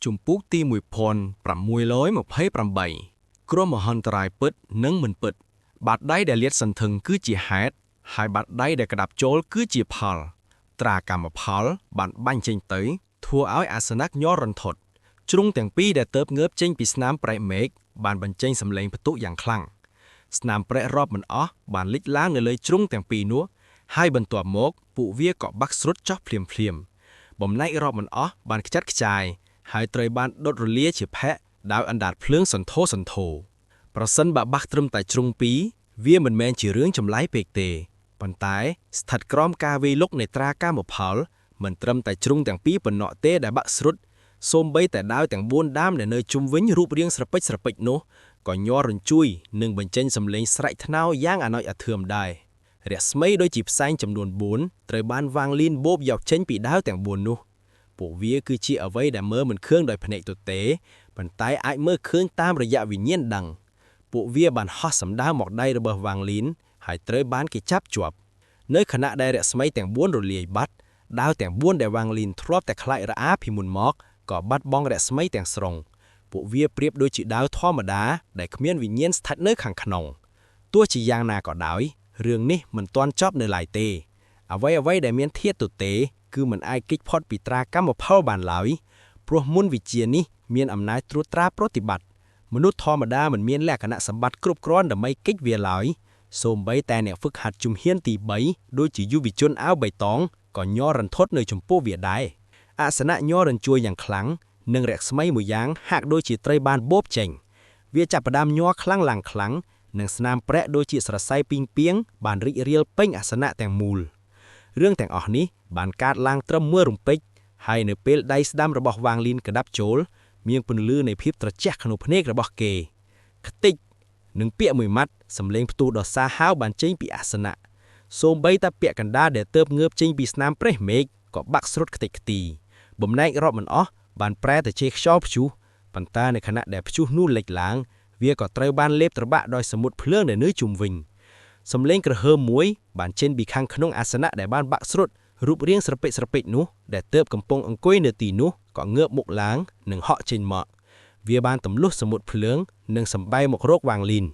ជំពូកទី1628គ្រោះមហន្តរាយពិតនិងមិនពិតបាតដៃដែលលាតសន្ធឹងគឺជាហេតុហើយបាតដៃដែលក្តាប់ចូលគឺជាផលត្រាកម្មផលបានបាញ់ចេញទៅធ្វើឲ្យអាសនៈញ័ររន្ធត់ជ្រុងទាំងពីរដែលទៅងើបចេញពីស្នាមប្រេះមេឃបានបញ្ចេញសម្លេងផ្ទុះយ៉ាងខ្លាំងស្នាមប្រេះរាប់មិនអស់បានលិចឡើងនៅលើជ្រុងទាំងពីរនោះហើយបន្ទាប់មកពួកវាក៏បាក់ស្រុតចុះភ្លាមបំណែករាប់មិនអស់បានខ្ចាត់ខ្ចាយហើយត្រូវបានដុតរលាជាភ័ក្រដោយអណ្ដាតភ្លើងសន្ធោសន្ធោប្រសិនបើបាក់ត្រឹមតែជ្រុងពីរវាមិនមែនជារឿងចម្លែកពេកទេប៉ុន្តែស្ថិតក្រោមការវាយលុកនៃត្រាកម្មផលមិនត្រឹមតែជ្រុងទាំងពីរប៉ុណ្ណោះទេដែលបាក់ស្រុតសូម្បីតែដាវទាំង4ដាមដែលនៅជុំវិញរូបរាងស្រពេចស្រពេចនោះក៏ញ័ររញ្ជួយនិងបញ្ចេញសម្លេងស្រែកថ្នោរយ៉ាងអាណោចអាធឿមដែររស្មីដូចជាផ្សែងចំនួន4ត្រូវបានវាងលីនបូបយកចេញពីដាវទាំង4នោះពួកវាគឺជាអ្វីដែលមើលមិនឃើញដោយភ្នែកទទេប៉ុន្តែអាចមើលឃើញតាមរយៈវិញ្ញាណដឹងពួកវាបានហោះសម្ដៅមកដៃរបស់វាងលីនហើយត្រូវបានគេចាប់ជាប់នៅខណៈដែលរស្មីទាំង4រលាយបាត់ដាវទាំង4ដែលវាងលីនធ្លាប់តែខ្លាចរអាពីមុនមកក៏បាត់បង់រស្មីទាំងស្រុងពួកវាប្រៀបដូចជាដាវធម្មតាដែលគ្មានវិញ្ញាណស្ថិតនៅខាងក្នុងទោះជាយ៉ាងណាក៏ដោយរឿងនេះមិនទាន់ចប់នៅឡើយទេអ្វីដែលមានធាតុទទេគឺមិនអាចគេចផុតពីត្រាកម្មផលបានឡើយព្រោះមុនវិជានេះមានអំណាចត្រួតត្រាប្រតិបត្តិមនុស្សធម្មតាមិនមានលក្ខណៈសម្បត្តិគ្រប់គ្រាន់ដើម្បីគេចវាឡើយសូម្បីតែអ្នកហ្វឹកហាត់ជំហានទី3ដូចជាយុវជនអាវបៃតងក៏ញ័ររន្ធត់នៅចំពោះវាដែរអាសនៈញ័ររញ្ជួយយ៉ាងខ្លាំងនិងរស្មីមួយយ៉ាងហាក់ដូចជាត្រូវបានបូបចេញវាចាប់ផ្ដើមញ័រខ្លាំងឡើងខ្លាំងនិងស្នាមប្រេះដូចជាស្រសៃពីងពាងបានរីករាលពេញអាសនៈទាំងមូលរឿងទាំងអស់នេះបានកើតឡើងត្រឹមមួយរំពេចហើយនៅពេលដៃស្ដាំរបស់វាងលីនក្តាប់ចូលមានពន្លឺនៃភាពត្រជាក់ក្នុងភ្នែករបស់គេខ្ទេចនិងពាក្យមួយម៉ាត់សម្លេងផ្ទុះដ៏សាហាវបានចេញពីអាសនៈសូម្បីតែពាក្យកណ្ដាលដែលទៅងើបចេញពីស្នាមប្រេះមេឃក៏បាក់ស្រុតខ្ទេចខ្ទីបំណែករាប់មិនអស់បានប្រែទៅជាខ្យល់ព្យុះប៉ុន្តែនៅខណៈដែលព្យុះនោះលេចឡើងវាក៏ត្រូវបានលេបត្របាក់ដោយសមុទ្រភ្លើងដែលនៅជុំវិញសំឡេងក្រហើមមួយបានចេញពីខាងក្នុងអាសនៈដែលបានបាក់ស្រុតរូបរាងស្រពេចស្រពេចនោះដែលទើបកំពុងអង្គុយនៅទីនោះក៏ងើបមុខឡើងនិងហក់ចេញមកវាបានទម្លុះសមុទ្រភ្លើងនិងសម្បែមករកវាងលីន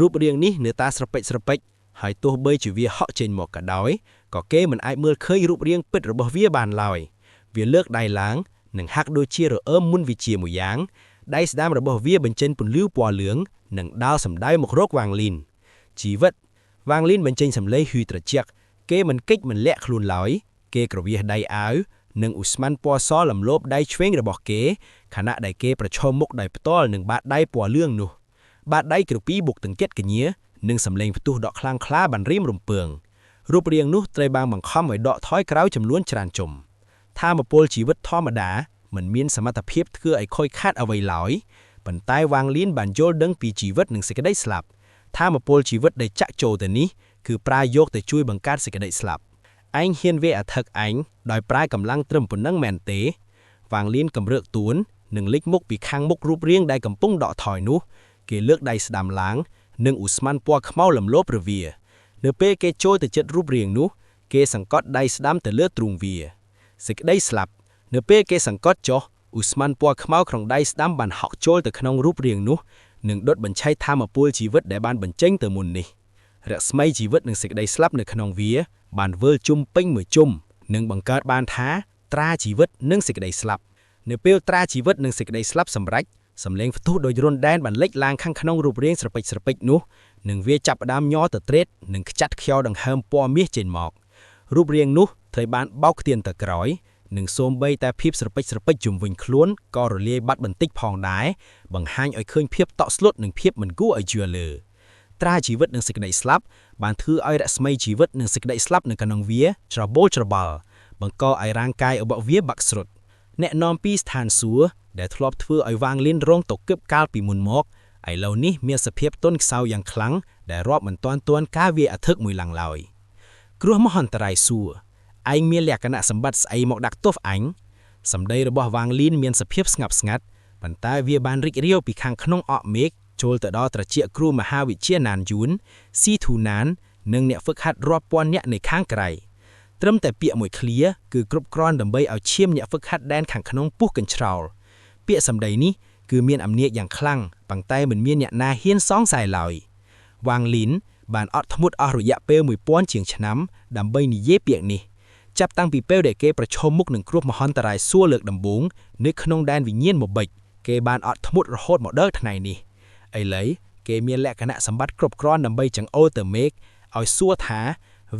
រូបរាងនេះនៅតាស្រពេចស្រពេចហើយទោះបីជាវាហក់ចេញមកក៏ដោយក៏គេមិនអាចមើលឃើញរូបរាងពិតរបស់វាបានឡើយវាលើកដៃឡើងនិងហាក់ដូចជារអើមមុនវិជាមួយយ៉ាងដៃស្ដាំរបស់វាបញ្ចេញពន្លឺពណ៌លឿងនិងដាល់សម្ដៅមករកវាងលីនជីវិតវាងលីនបញ្ចេញសម្លេងហ៊ឺត្រជាក់គេមិនកិច្ចមិនលាក់ខ្លួនឡើយគេក្រវៀសដៃអាវនិងឧស្ម័នពណ៌សលំលោបដៃឆ្វេងរបស់គេខណៈដែលគេប្រឈមមុខដោយផ្ទាល់នឹងបាតដៃពណ៌លឿងនោះបាតដៃក្រពីបុកទាំងចិត្តកញ្ញានិងសម្លេងផ្ទុះដកខ្លាំងក្លាបានរៀមរំពើងរូបរាងនោះត្រូវបានបង្ខំឲ្យដកថយក្រោយចំនួនច្រើនជុំថាមពលជីវិតធម្មតាមិនមានសមត្ថភាពធ្វើឲ្យខូចខាតអ្វីឡើយប៉ុន្តែវាងលីនបានយល់ដឹងពីជីវិតនិងសេចក្តីស្លាប់ថាមពលជីវិតដែលចាក់ចូលទៅនេះគឺប្រើយកទៅជួយបង្កើតសេចក្តីស្លាប់ឯងហ៊ានវេអធិកឯងដោយប្រើកម្លាំងត្រឹមប៉ុណ្ណឹងមែនទេវាងលីនកម្រើកទួននិងលិចមុខពីខាងមុខរូបរាងដែលកំពុងដកថយនោះគេលើកដៃស្ដាំឡើងនិងឧស្ម័នពណ៌ខ្មៅលំលោបរវានៅពេលគេចូលទៅជិតរូបរាងនោះគេសង្កត់ដៃស្ដាំទៅលើទ្រូងវាសេចក្តីស្លាប់នៅពេលគេសង្កត់ចុះឧស្ម័នពណ៌ខ្មៅក្នុងដៃស្ដាំបានហក់ចូលទៅក្នុងរូបរាងនោះនិងដុតបញ្ឆេះថាមពលជីវិតដែលបានបញ្ចេញទៅមុននេះរស្មីជីវិតនិងសេចក្តីស្លាប់នៅក្នុងវាបានវិលជុំពេញមួយជុំនិងបង្កើតបានថាត្រាជីវិតនិងសេចក្តីស្លាប់នៅពេលត្រាជីវិតនិងសេចក្តីស្លាប់សម្រេចសម្លេងផ្ទុះដោយរុនដែនបានលេចឡើងខាងក្នុងរូបរាងស្រពេចស្រពេចនោះនិងវាចាប់ផ្ដើមញ័រទៅត្រេតនិងខ្ចាត់ខ្យល់ដង្ហើមពណ៌មាសចេញមករូបរាងនោះត្រូវបានបោកខ្ទានទៅក្រោយនិងសូម្បីតែភាពស្រពេចស្រពេចជុំវិញខ្លួនក៏រលាយបាត់បន្តិចផងដែរបង្ហាញឲ្យឃើញភាពតក់ស្លុតនិងភាពមិនគួរឲ្យជឿលើត្រាជីវិតនិងសេចក្តីស្លាប់បានធ្វើឲ្យរស្មីជីវិតនិងសេចក្តីស្លាប់នៅក្នុងវាច្របូរច្របល់បង្កឲ្យរាងកាយរបស់វាបាក់ស្រុតអ្នកនាំពីស្ថានសួគ៌ដែលធ្លាប់ធ្វើឲ្យវាងលីនរងតកឹបកាលពីមុនមកឥឡូវនេះមានសភាពទន់ខ្សោយយ៉ាងខ្លាំងដែលរាប់មិនទាន់ការវាអធិកមួយឡើងឡើយគ្រោះមហន្តរាយសួរឯងមានលក្ខណៈសម្បត្តិស្អីមកដាក់ទោសអញសម្ដីរបស់វាងលីនមានសភាពស្ងប់ស្ងាត់ប៉ុន្តែវាបានរីករាវពីខាងក្នុងអកមេឃចូលទៅដល់ត្រចៀកគ្រូមហាវិទ្យាណានយួនស៊ីធូណាននិងអ្នកហ្វឹកហាត់រាប់ពាន់នាក់នៅខាងក្រៅត្រឹមតែពាក្យមួយឃ្លាគឺគ្រប់គ្រាន់ដើម្បីឲ្យឈាមអ្នកហ្វឹកហាត់ដែនខាងក្នុងពុះកញ្ច្រោល ពាក្យសម្ដីនេះគឺមានអំណាចយ៉ាងខ្លាំងប៉ុន្តែមិនមានអ្នកណាហ៊ានសងសายឡើយវ៉ាងលីនបានអត់ធ្មត់អស់រយៈពេល1000ជាងឆ្នាំដើម្បីនិយាយពាក្យនេះចាប់តាំងពីពេលដែលគេប្រឈមមុខនឹងគ្រោះមហន្តរាយសួរលើកដំបូងនៅក្នុងដែនវិញ្ញាណមកបិចគេបានអត់ធ្មត់រហូតមកដល់ថ្ងៃនេះឥឡូវគេមានលក្ខណៈសម្បត្តិគ្រប់គ្រាន់ដើម្បីចង្អុលទៅមេឃឲ្យសួរថា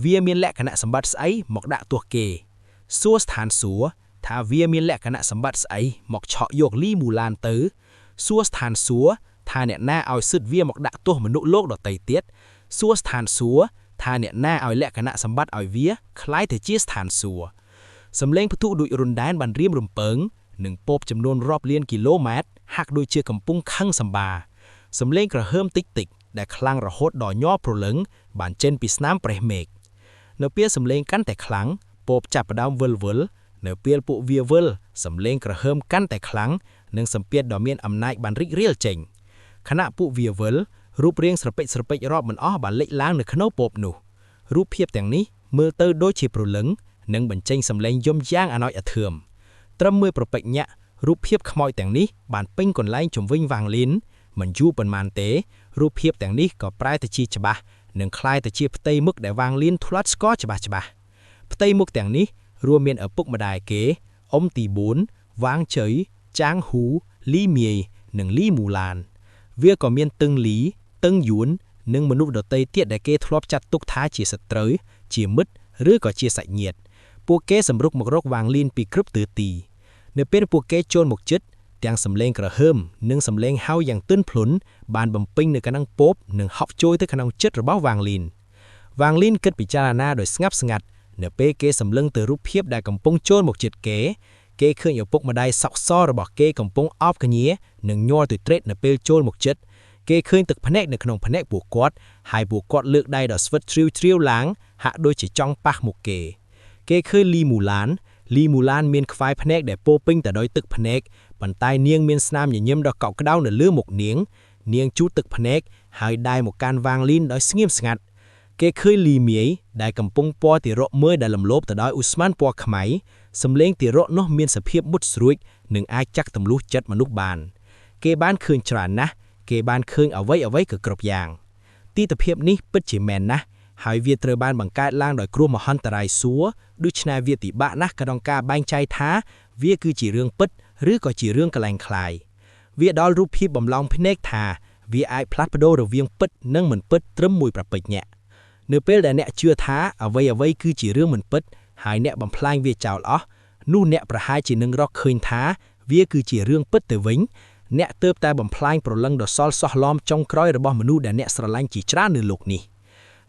វាមានលក្ខណៈសម្បត្តិស្អីមកដាក់ទោះគេសួរស្ថានសួគ៌ថាវាមានលក្ខណៈសម្បត្តិស្អីមកឆក់យកលីមូឡានទៅសួរស្ថានសួគ៌ថាអ្នកណាឲ្យសិទ្ធវាមកដាក់ទោះមនុស្សលោកដទៃទៀតសួរស្ថានសួគ៌ថាអ្នកណាឲ្យលក្ខណៈសម្បត្តិឲ្យវាคล้ายទៅជាស្ថានសួគ៌សំឡេងផ្ទុះដូចរុនដែនបានរៀមរំពើងនិងពោបចំនួនរាប់លានគីឡូម៉ែត្រហាក់ដូចជាកំពុងខឹងសម្បាសំឡេងក្រហើមតិចតិចដែលខ្លាំងរហូតដល់ញ័រព្រលឹងបានចេញពីស្នាមប្រេះមេឃនៅពេលសំឡេងកាន់តែខ្លាំងពោបចាប់ផ្ដើមវិលវិលនៅពេលពួកវាវិលសំឡេងក្រហើមកាន់តែខ្លាំងនិងសម្ពាធដ៏មានអំណាចបានរីករាលចេញខណៈពួកវាវិលរូបរាងស្រពេចស្រពេចរាប់មិនអស់បានលេចឡើងនៅក្នុងពោបនោះរូបភាពទាំងនេះមើលទៅដូចជាព្រលឹងនិងបញ្ចេញសំឡេងយំយ៉ាងអាណោចអាធឿមត្រឹមមួយប្រពេចញាក់រូបភាពខ្មោចទាំងនេះបានពេញកន្លែងជំវិញវ៉ាងលីនមិនយូរប៉ុន្មានទេរូបភាពទាំងនេះក៏ប្រែទៅជាច្បាស់និងคล้ายទៅជាផ្ទៃមុខដែលវ៉ាងលីនធ្លាប់ស្គាល់ច្បាស់ផ្ទៃមុខទាំងនេះរួមមានឪពុកម្ដាយគេអ៊ំទី4វ៉ាងជ័យចាងហ៊ូលីមៀយនិងលីមូឡានវាក៏មានតឹងលីតឹងយួននិងមនុស្សដទៃទៀតដែលគេធ្លាប់ចាត់ទុកថាជាសត្រូវជាមិត្តឬក៏ជាសាច់ញាតិពួកគេសម្រុកមករកវ៉ាងលីនពីគ្រប់ទិសទីនៅពេលពួកគេចូលមកជិតទាំងសំឡេងក្រហើមនិងសំឡេងហៅយ៉ាងទន់ភ្លន់បានបំពេញនៅក្នុងពោបនិងហប់ចូលទៅក្នុងចិត្តរបស់វ៉ាងលីនគិតពិចារណាដោយស្ងាត់ស្ងាត់នៅពេលគេសម្លឹងទៅរូបភាពដែលកំពុងចូលមកជិតគេឃើញឪពុកម្ដាយសោកសរបស់គេកំពុងអោបកញ្ញានិងញ័រទុយត្រេតនៅពេលចូលមកជិតគេឃើញទឹកភ្នែកនៅក្នុងភ្នែកពួកគាត់ហើយពួកគាត់លើកដៃដល់ស្វិតជ្រាវឡើងហាក់ដូចជាចង់ប៉ះមុខគេឃើញលីមូឡានមានខ្វាយភ្នែកដែលពោពេញទៅដោយទឹកភ្នែកប៉ុន្តែនាងមានស្នាមញញឹមដ៏កក់ក្ដៅនៅលើមុខនាងជូតទឹកភ្នែកហើយដៃមកកាន់វ៉ាងលីនដោយស្ងៀមស្ងាត់គេឃើញលីមៀយដែលកំពុងពណ៌ទារកមួយដែលលំលោបទៅដោយឧស្ម័នពណ៌ខ្មៅសំឡេងទារកនោះមានសភាពមុតស្រួចនិងអាចចាក់ទម្លុះចិត្តមនុស្សបានគេបានឃើញច្រើនណាស់គេបានឃើញអ្វីក៏គ្រប់យ៉ាងទិដ្ឋភាពនេះពិតជាមែនណាស់ហើយវាត្រូវបានបង្កើតឡើងដោយគ្រោះមហន្តរាយសួរដូច្នេះវាពិបាកណាស់ក្នុងការបែងចែកថាវាគឺជារឿងពិតឬក៏ជារឿងកលែងក្លាយវាដល់រូបភាពបំឡងភ្នែកថាវាអាចផ្លាស់ប្ដូររវាងពិតនិងមិនពិតត្រឹមមួយប្រពេចញាក់នៅពេលដែលអ្នកជឿថាអ្វីគឺជារឿងមិនពិតហើយអ្នកបំផ្លាញវាចោលអស់នោះអ្នកប្រហែលជានឹងរកឃើញថាវាគឺជារឿងពិតទៅវិញអ្នកទើបតែបំផ្លាញព្រលឹងដ៏សល់សោះឡំចុងក្រោយរបស់មនុស្សដែលអ្នកស្រឡាញ់ជាច្រើននៅលោកនេះ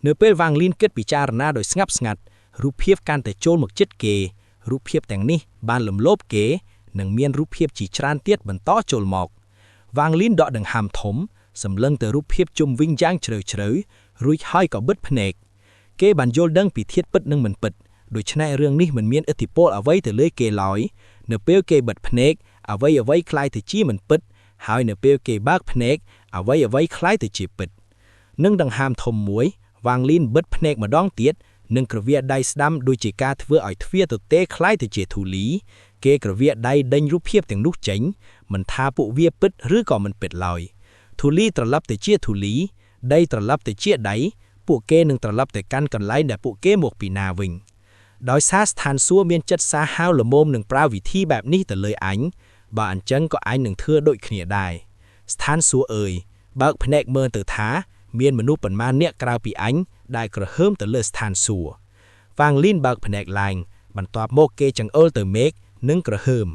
នៅពេលវ៉ាងលីនគិតពិចារណាដោយស្ងាត់ស្ងាត់រូបភាពកាន់តែចូលមកជិតគេរូបភាពទាំងនេះបានលំលោបគេនិងមានរូបភាពជាច្រើនទៀតបន្តចូលមកវ៉ាងលីនដកដង្ហើមធំសម្លឹងទៅរូបភាពជុំវិញយ៉ាងជ្រៅរួចហើយក៏បិទភ្នែកគេបានយល់ដឹងពីធាតុពិតនិងមិនពិតដូច្នេះរឿងនេះមិនមានឥទ្ធិពលអ្វីទៅលើគេឡើយនៅពេលគេបិទភ្នែកអ្វីคล้ายទៅជាមិនពិតហើយនៅពេលគេបើកភ្នែកអ្វីคล้ายទៅជាពិតនឹងដង្ហើមធំមួយវ៉ាងលីនបិទភ្នែកម្ដងទៀតនិងក្រវាដៃស្ដាំដូចជាការធ្វើឲ្យទ្វារទទេคล้ายទៅជាធូលីគេក្រវាដៃដេញរូបភាពទាំងនោះចេញមិនថាពួកវាពិតឬក៏មិនពិតឡើយធូលីត្រឡប់ទៅជាធូលីដីត្រឡប់ទៅជាដីពួកគេនឹងត្រឡប់ទៅកាន់កន្លែងដែលពួកគេមកពីណាវិញដោយសារស្ថានសួគ៌មានចិត្តសាហាវល្មមនឹងប្រើវិធីបែបនេះទៅលើអញបើអញ្ចឹងក៏អញនឹងធ្វើដូចគ្នាដែរស្ថានសួគ៌អើយបើកភ្នែកមើលទៅថាមានមនុស្សប៉ុន្មានអ្នកក្រៅពីអញដែលក្រហើមទៅលើស្ថានសួគ៌វ៉ាងលីនបើកភ្នែកឡើងបន្ទាប់មកគេចង្អុលទៅមេឃនិងក្រហើម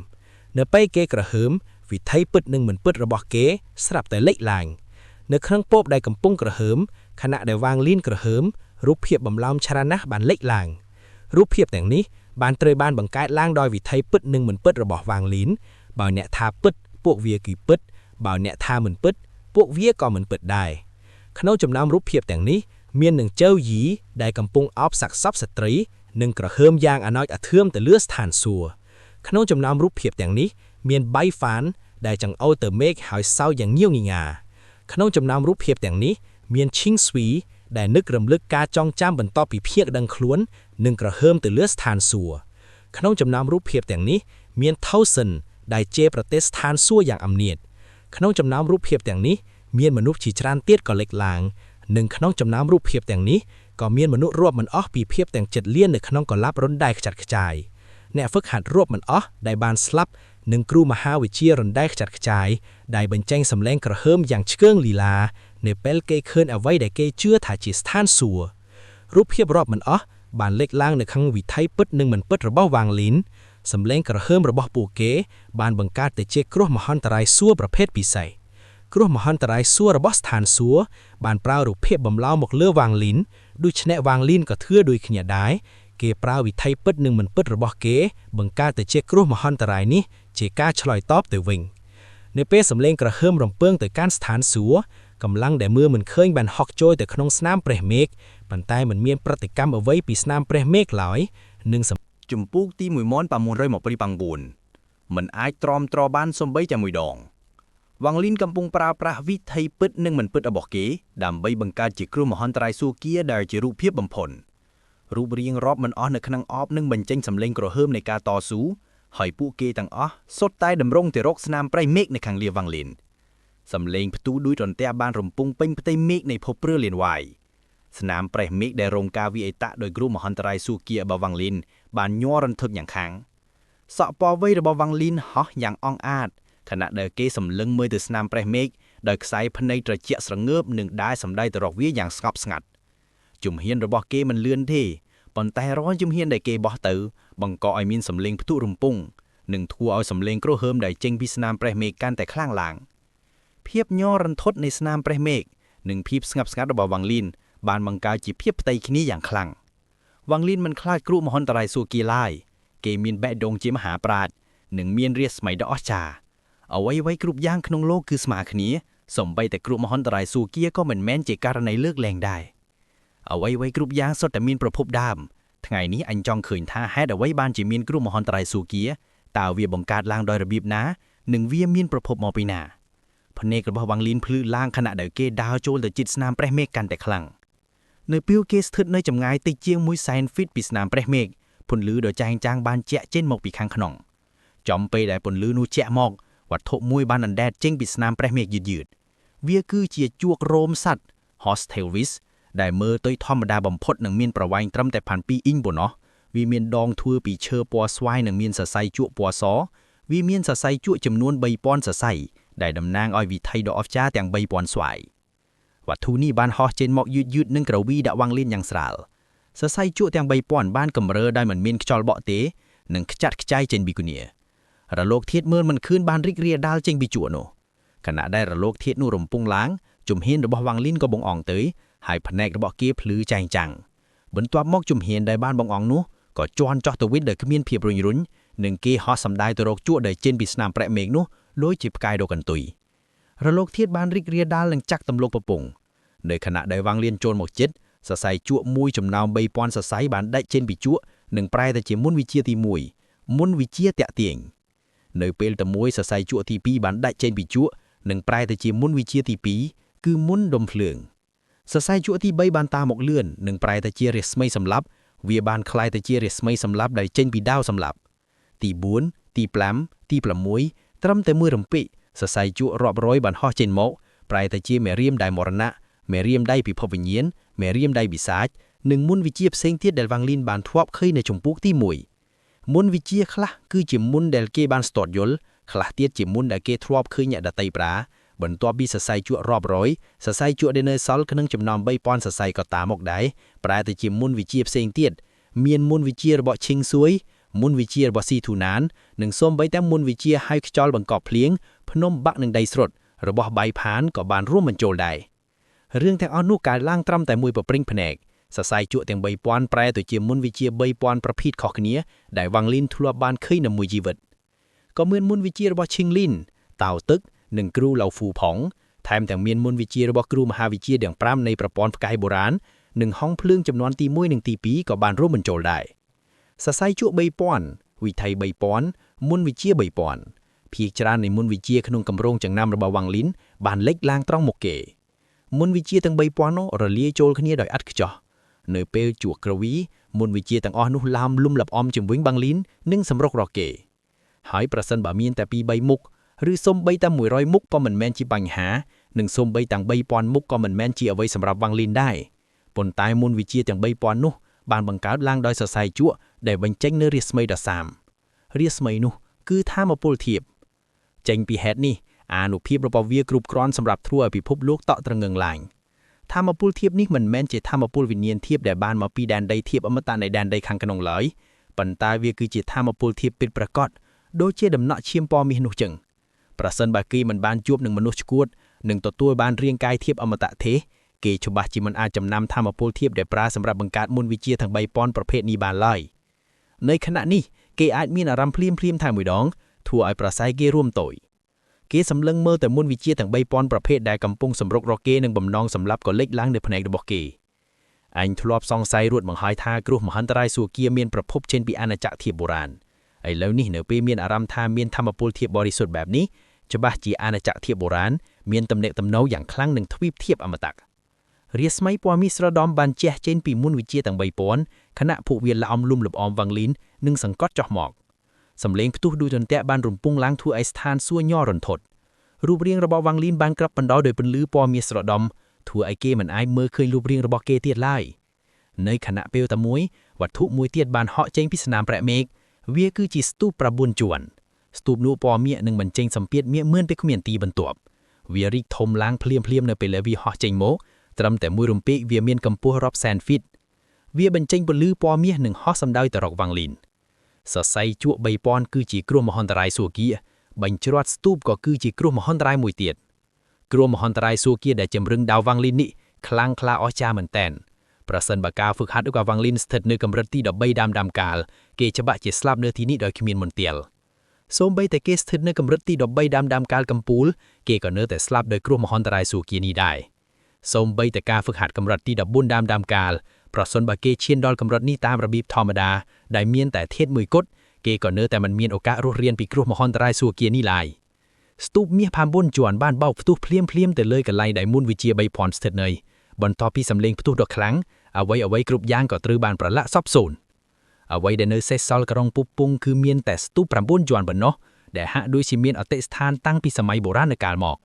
នៅពេលគេក្រហើមវិធីពិតនិងមិនពិតរបស់គេស្រាប់តែលេចឡើងនៅក្នុងពោបដែលកំពុងក្រហើមខណៈដែលវ៉ាងលីនក្រហើមរូបភាពបំឡោមច្រើនណាស់បានលេចឡើងរូបភាពទាំងនេះបានត្រូវបានបង្កើតឡើងដោយវិធីពិតនិងមិនពិតរបស់វ៉ាងលីនបើអ្នកថាពិតពួកវាគឺពិតបើអ្នកថាមិនពិតពួកវាក៏មិនពិតដែរក្នុងចំណោមរូបភាពទាំងនេះមាននឹងចៅយីដែលកំពុងអោបសាក់សពស្ត្រីនិងក្រហើមយ៉ាងអាណោចអាធឿមទៅលើស្ថានសួគ៌ក្នុងចំណោមរូបភាពទាំងនេះមានបៃហ្វានដែលចង្អុលទៅមេឃហើយសោយយ៉ាងងាវងាក្នុងចំណោមរូបភាពទាំងនេះមានឈីងស្វីដែលនឹករំលឹកការចងចាំបន្ទាប់ពីភៀកដឹងខ្លួននិងក្រហើមទៅលើស្ថានសួគ៌ក្នុងចំណោមរូបភាពទាំងនេះមានថូសិន ได้เจประเทศฐานซั่วอย่างอำเนียดขนมจำน้ำรูปเพียบแต่งนี้เมียนมนุษย์ฉีจรานเตี้ยก็เล็กลางหนึ่งขนมจำน้ำรูปเพียบแต่งนี้ก็เมียนมนุษย์รวบมันอ้อปีเพียบแต่ง7เลี่ยนในขนมก็รับร้นได้ขจัดกระจายแนวฝึกหัดรวบมันอ้อได้บานสลับหนึ่งครูมหาวิทยาลัยได้ขจัดกระจายได้บรรจัยสำแรงกระเฮิมอย่างเชื่องลีลาในเปลเกยเคินเอาไว้ได้เกยเชื่อถ่ายจีสท่านสัวรูปเพียบรอบมันอ้อบานเล็กล่างในครั้งวิไทยปึ๊ดหนึ่งมันปึ๊ดระเบ้าวางลิ้นสำแรงกระเฮิมระเบ้าปูเกบานบังการแต่เจกรัวมหันตรายสัวประเภทปีไซกรัวมหันตรายสัวระเบ้าสถานสัวบานเปล่ารูปเพียบบำเล่าหมกเลือวางลิ้นดูชนะวางลิ้นก็เทื่อโดยขยะได้เกเปล่าวิไทยปึ๊ดหนึ่งมันปึ๊ดระเบ้าเกบังการแต่เจกรัวมหันตรายนี้เจก้าฉลอยตอบแต่วิ่งในเป้สำเร็งกระเฮิมรำเปิงแต่การสถานสัวกำลังแต่เมื่อมันเคยบันฮอกโจยแต่ขนมสนามเปรเมกปันใต้มันเมียนปฏิกรรมเอาไว้ปีสนามเปรเมกหลายหนึ่งจุ่มปุกที่มวยม้อนปะมูลร้อยหมอกปริปังบุญเหมือนไอตรอมตรอบ้านสมใบจะมวยดองวังลินกำปุงปราประวิไทยปึ๊ดหนึ่งมันปึ๊ดอบอกเก๋ดำใบบังการจิกรูมหันตรายสู้เกียได้จิรูเพียบบำพลรูปเรียงรอบมันอ้อในขนังออบหนึ่งบรรเจงสำเร็งกระเฮิมในการต่อสู้หอยปูเกตังอ้อสดตายดำรงแต่รกสนามไพรเมกในขังเลียวังลินสำเร็งประตูดุยจนแต่บ้านรมปุงเป็นประเทศเมกในพบเปลือเลียนวายสนามไพรเมกได้รงกาวิไอตะโดยกรูมหันตรายสู้เกียบวังลินบานยัวรันทึกอย่างขังสะปอไว้ระบวังลินฮะอย่างอ่องอาดขณะเดเกสำเร็งเมื่อถึงสนามไพรเมกโดยใส่พนัยตระเจียสระเงือบหนึ่งได้สำได้ตรอกวิอย่างสงบสงัดจุ่มเฮียนระบเกมันเลื่อนที่ปนแต่ร้อนจุ่มเฮียนได้เกบอตือบังกอไอมินสำเร็งประตูรมปุงหนึ่งทัวเอาสำเร็งกระเฮิมได้เจงพิสนามไพรเมกกันแต่ข้างหลังเพียบย่อรันทดในสนามไพรเมกหนึ่งพีบสงับสงัดระบวังลินบานบังกาจีเพียบไตคินี้อย่างคลั่งวังลินมันคลาดกรุมหันตรายสู่กีไลเกมีนแบดดงจีมหาปราดหนึ่งเมียนเรียสมัยดอชาเอาไว้กรุบย่างขนงโลกคือสมาคนี้สมไปแต่กรุมหันตรายสู่เกียก็เหมือนแม้นเจการในเลิกแรงได้เอาไว้กรุบย่างสดแต่มีนประพบดามทั้งไงนี้อันจองเขินท่าแฮดเอาไว้บานจีมีนกรุมหันตรายสู่เกียตาเวียบังการล่างโดยระบีบนะหนึ่งเวียมีนประพบมอปีนาพเนกระบวังลินพลื้ล่างขณะเดเกดาวโจลแต่จิตสนามแปรเมกกันแต่คลั่งในปิวเกสทึดในจำงายติเจียงมุ้ยไซน์ฟิตปิสนามแปรเมกผลลือโดยจางบานเจ๊เจนหมกปีข้างขนองจอมไปได้ผลลือนูเจ๊หมอกวัดโถมุ้ยบานอันแดดเจงปิสนามแปรเมกยืดเวียคือเจียจวกโรมสัตว์ฮอสเทลวิสได้เมื่อตัวธรรมดาบำพดหนึ่งเมียนประวัยตรำแต่พันปีอิงบนเนาะวีเมียนดองทัวปีเชอปัวสวายหนึ่งเมียนสะไซจั่วปัวซอวีเมียนสะไซจั่วจำนวนใบปอนสะไซได้ดำนางอ้อยวิไทยดอกจ้าแต่งใบปอนสวายวัตถุนี้บ้านฮอเจนหมอกยืดนึ่งกระวีดะวังเล่นอย่างสาลสะไซจั่วแต่งใบปอนบ้านกำเรอได้เหมือนเมียนจอลเบาะเตะหนึ่งขจัดขจายเจนบิกุเนียระโลกเทียดเมื่อมันคืนบ้านริกเรียดาลเจงบิจั่วโนขณะได้ระโลกเทียดนูรมปุงล้างจุ่มเฮนระบวังลิ้นก็บงอ่องเตยหายแผนกระบอกเก็บหรือใจจังบนตัวมอกจุ่มเฮนได้บ้านบงอ่องนู้ก็จวนจอตัววิทย์เดอขมิ้นเพียบรุนหนึ่งเกฮอสำได้ตัวโรคจั่วเดเจนบิสนามแปรเมกนู้ลอยจิบกายโดกันตุยระโลกเทียดบ้านริกเรียดาลหลังจักตำโลกประปงในขณะได้วางเลียนโจนหมกเจ็ดสะไซจั่วมุยจำนาวใบปอนสะไซบ้านได้เจนบิจั่วหนึ่งปลายแต่เจมุนวิเชียตีมุยมุนวิเชียเตะเตียงในเปลตะมุยสะไซจั่วตีปีบ้านได้เจนบิจั่วหนึ่งปลายแต่เจมุนวิเชียตีปีคือมุนดมเพลิงสะไซจั่วที่ใบบานตาหมกเลื่อนหนึ่งปลายแต่เจเรสไม่สำลับเวียบานคลายแต่เจเรสไม่สำลับได้เจนปีดาวสำลับตีบุญตีปล้ำตีปลามุยตรำแต่มือรำปิสะไซจั่วรอบร้อยบานห่อเจนโมปลายแต่เจเมเรียมได้มรณะเมเรียมได้ปีพวิญญาณเมเรียมได้บิสาจหนึ่งมุนวิเชียเซงเทียดเดลวังลินบานทวบเคยในชมพูกที่มุยมุนวิเชียคละคือจิมมุนเดลเกบานสตอดยลคละเทียดจิมมุนเดลเกทวบเคยเนี่ยดัตไตปลาบนตัวบีสะไซจั่วรอบร้อยสะไซจั่วเดเนอร์ซอลขนึงจำนำใบปอนสะไซก็ตามออกได้ปลายแต่จิมมุนวิเชียเซงเทียดเมียนมุนวิเชียระเบาชิงซวยมุนวิเชียระเบาซีทูนานหนึ่งส้มใบแต้มมุนวิเชียให้จอลบังกอบเพลียงพนมบักหนึ่งไดสดระเบาใบผานกับบานร่วมมันโจลได้เรื่องแทงอ้อนนุการล่างตรำแต่มวยปปริงแผนกสะไซจั่วแต่งใบปอนแปรตัวเจียมมุนวิเชียใบปอนประพิดขอกเนี้ยได้วังลินทุลบานเคยนำมวยจีวิตก็เหมือนมุนวิเชียระเบาชิงลินเต่าตึกหนึ่งครูเหล่าฟูผองแถมแต่งเมียนมุนวิเชียระเบาครูมหาวิเชียเดียงปรามในประปอนกายโบราณหนึ่งห้องเพลิงจำนวนตีมวยหนึ่งตีปีกับบานร่วมมันโจลได้สะไซจั่วใบปอนวิไทยใบปอนมุนวิเชียใบปอนพีกจราในมุนวิเชียขนมกำรงจังนำระเบาวังลินบานเล็กลางตรองหมกเกมุนวิเชียตั้งใบปอนโนระเลียโจลขณีดอยอัดขจอเนยเปลจั่วกระวีมุนวิเชียตั้งอ้อนุลามลุ่มหลับออมจิมวิ่งบังลินนึ่งสำรกรอเก ហើយប្រសិនបើមានតែ2 3មុខឬសូម្បីតែ100មុខក៏មិនមែនជាបញ្ហានិងសូម្បីទាំង3000មុខក៏មិនមែនជាអ្វីសម្រាប់វ៉ាងលីនដែរប៉ុន្តែមុនវិជាទាំង3000នោះបានបង្កើតឡើងដោយសរសៃជក់ដែលបញ្ចេញនូវរាស្មីដ៏សាមរាស្មីនោះគឺថាមពលធាតុចេញពីហេតុនេះអានុភាពរបស់វាគ្រប់គ្រាន់សម្រាប់ធ្វើឲ្យពិភពលោកតក់ត្រងឹងឡើងថាមពលធាតុនេះមិនមែនជាថាមពលវិញ្ញាណធាតុដែលបានមកពីដែនដីធាតុអមតៈនៃដែនដីខាងក្នុងឡើយប៉ុន្តែវាគឺជាថាមពលធាតុពិតប្រាកដដូចជាដំណក់ឈាមពណ៌មាសនោះចឹងប្រសិនបើគេមិនបានជួបនឹងមនុស្សឆ្កួតនឹងទទួលបានរាងកាយធាតុអមតៈទេគេច្បាស់ជាមិនអាចចំណាំថាមពលធាតុដែលប្រើសម្រាប់បង្កើតមុនវិជាទាំង3000ប្រភេទនេះបានឡើយនៅខណៈនេះគេអាចមានអារម្មណ៍ភ្លាមតែមួយដងធ្វើឲ្យប្រស័យគេរួមតូចគេសម្លឹងមើលតែមុនវិជាទាំង3000ប្រភេទដែលកំពុងសម្រុករកគេនឹងបំណងសម្លាប់ក៏លេចឡើងនៅផ្នែករបស់គេអញធ្លាប់សង្ស័យរួចបង្ហើយថាគ្រោះមហន្តរាយសួគ៌មានប្រភពចេញពីអាណាចក្រធាតុបុរាណឥឡូវនេះនៅពេលមានអារម្មណ៍ថាមានធម្មពលធាតុបរិសុទ្ធបែបនេះច្បាស់ជាអាណាចក្រធាតុបុរាណមានទំនាក់ទំនងយ៉ាងខ្លាំងនឹងទ្វីបធាតុអមតៈរាស្មីពណ៌មាសស្រដំបានជះចេញពីមុនវិជាទាំង3000ខណៈពួកវាល្អំលំលំអមវ៉ាងលីននិងសង្កត់ចោះមកសំឡេងផ្ទុះដូចចន្ទៈបានរំពងឡើងធ្វើឲ្យស្ថានសួគ៌ញ័ររន្ធត់រូបរាងរបស់វ៉ាងលីនបានក្របបណ្ដោយដោយពន្លឺពណ៌មាសស្រដំធ្វើឲ្យគេមិនអាចមើលឃើញរូបរាងរបស់គេទៀតឡើយនៅខណៈពេលតែមួយវត្ថុមួយទៀតបានហក់ចេញពីស្នាមប្រាក់មេឃវាគឺជាស្ទូប9ជាន់ស្ទូបនោះពណ៌មាសនឹងបញ្ចេញសម្ពាធមាសមឿនពេលគ្មានទីបន្ទាប់វារីកធំឡើងភ្លាមនៅពេលវាហោះចេញមកត្រឹមតែមួយរំពេចវាមានកម្ពស់រាប់សែនហ្វីតវាបញ្ចេញពន្លឺពណ៌មាសនិងហោះសម្ដៅទៅរកវ៉ាងលីនសរសៃជក់3000គឺជាគ្រោះមហន្តរាយសួគ៌បញ្ច្រាត់ស្ទូបក៏គឺជាគ្រោះមហន្តរាយមួយទៀតគ្រោះមហន្តរាយសួគ៌ដែលជំរឹងដៅវ៉ាងលីននេះខ្លាំងក្លាអស្ចារ្យមែនទែនប្រសិនបើការហ្វឹកហាត់របស់វ៉ាងលីនស្ថិតនៅកម្រិតទី13ដើមកាលគេច្បាស់ជាស្លាប់នៅទីនេះដោយគ្មានមន្ទាល់សូម្បីតែគេស្ថិតនៅកម្រិតទី13ដើមកាលកំពូលគេក៏នៅតែស្លាប់ដោយគ្រោះមហន្តរាយសួគ៌នេះដែរសូម្បីតែការហ្វឹកហាត់កម្រិតទី14ដើមកាលប្រសិនបើគេឈានដល់កម្រិតនេះតាមរបៀបធម្មតាដែលមានតែធាតុមួយគត់គេក៏នៅតែមិនមានឱកាសរស់រានពីគ្រោះមហន្តរាយសួគ៌នេះឡើយស្ទូបមាស9ជាន់បានបោកផ្ទុះភ្លាមទៅលើកន្លែងដែលមុនវិជា3000ស្ថិតនៅបន្ទាប់ពីសម្លេងផ្ទុះដ៏ខ្លាំងអ្វីគ្រប់យ៉ាងក៏ត្រូវបានប្រឡាក់សពសូន្យអ្វីដែលនៅសេសសល់ក្រុងពុពពងគឺមានតែស្ទូប9ជាន់ប៉ុណ្ណោះដែលហាក់ដូចជាមានអតិស្ថានតាំងពីសម័យបុរាណកាលមក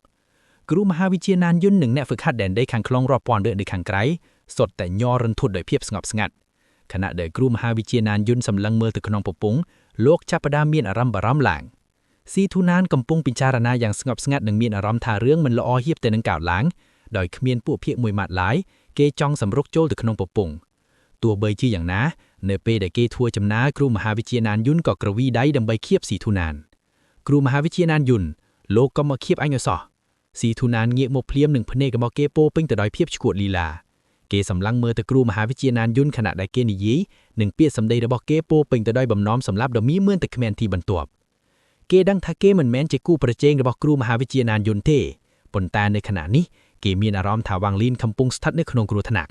គ្រូមហាវិជាណានយុននិងអ្នកហ្វឹកហាត់ដែនដីខាងក្នុងរាប់ពាន់លើនៅខាងក្រៅសុទ្ធតែញ័ររន្ធត់ដោយភាពស្ងប់ស្ងាត់ខណៈដែលគ្រូមហាវិជាណានយុនសម្លឹងមើលទៅក្នុងពពងលោកចាប់ផ្ដើមមានអារម្មណ៍បារម្ភឡើងស៊ីធូណានកំពុងពិចារណាយ៉ាងស្ងប់ស្ងាត់និងមានអារម្មណ៍ថារឿងមិនល្អហៀបទៅនឹងកើតឡើងដោយគ្មានពួកភាគមួយម៉ាត់ឡើយគេចង់សម្រុកចូលទៅក្នុងពពងទោះបីជាយ៉ាងណានៅពេលដែលគេធ្វើចំណាគ្រូមហាវិជាណានយុនក៏ក្រវីដៃដើម្បីឃាបស៊ីធូណានគ្រូមហាវិជាណានយុនលោកក៏មកឃាបអញឲ្យសោះស៊ីធូណានងាកមកភ្លាមនឹងភ្នែករបស់គេពោពេញទៅដោយភាពឈួតលីឡាគេសម្លឹងមើលទៅគ្រូមហាវិជាណានយុនខណៈដែលគេនិយាយនិងពាក្យសម្ដីរបស់គេពោពេញទៅដោយបំណងសម្លាប់ដ៏មឿនតែគ្មានទីបន្ទាប់គេដឹងថាគេមិនមែនជាគូប្រជែងរបស់គ្រូមហាវិជាណានយុនទេប៉ុន្តែនៅខណៈនេះគេមានអារម្មណ៍ថាវ៉ាងលីនកំពុងស្ថិតនៅក្នុងគ្រោះថ្នាក់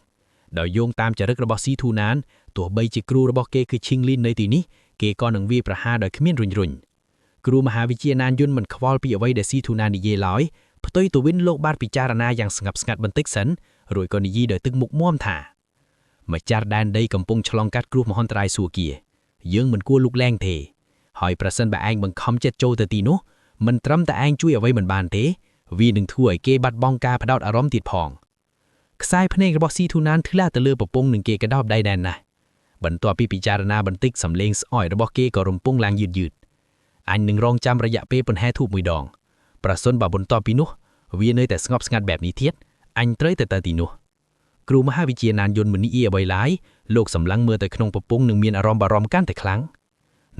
ដោយយោងតាមចរិតរបស់ស៊ីធូណានទោះបីជាគ្រូរបស់គេគឺឈីងលីននៅទីនេះគេក៏នឹងវាយប្រហារដោយគ្មានរុញគ្រូមហាវិជាណានយុនមិនខ្វល់ពីអ្វីដែលស៊ីធូណាននិយាយឡើយផ្ទុយទៅវិញលោកបានពិចារណាយ៉ាងស្ងប់ស្ងាត់បន្តិចសិនរួចក៏និយាយដោយទឹកមុខមាំថាម្ចាស់ដែនដីកំពុងឆ្លងកាត់គ្រោះមហន្តរាយសួគ៌យើងមិនគួរលុកលែងទេហើយប្រសិនបើឯងបង្ខំចិត្តចូលទៅទីនោះមិនត្រឹមតែឯងជួយអ្វីមិនបានទេវានឹងធ្វើឲ្យគេបាត់បង់ការផ្ដោតអារម្មណ៍ទៀតផងខ្សែភ្នែករបស់ស៊ីធូណានធ្លាក់ទៅលើពពងនឹងគេកដោបដៃដែនណាស់បន្ទាប់ពីពិចារណាបន្តិចសំឡេងស្អុយរបស់គេក៏រំពងឡើងយឺតអញនឹងរងចាំរយៈពេលបន្ហែធូបមួយដងប្រសិនបើបន្ទាប់ពីនោះវានៅតែស្ងប់ស្ងាត់បែបនេះទៀតអញត្រូវទៅទីនោះគ្រូមហាវិជាណានយុនមិននិយាយអ្វីឡើយលោកសម្លឹងមើលទៅក្នុងពពងនឹងមានអារម្មណ៍បារម្ភកាន់តែខ្លាំង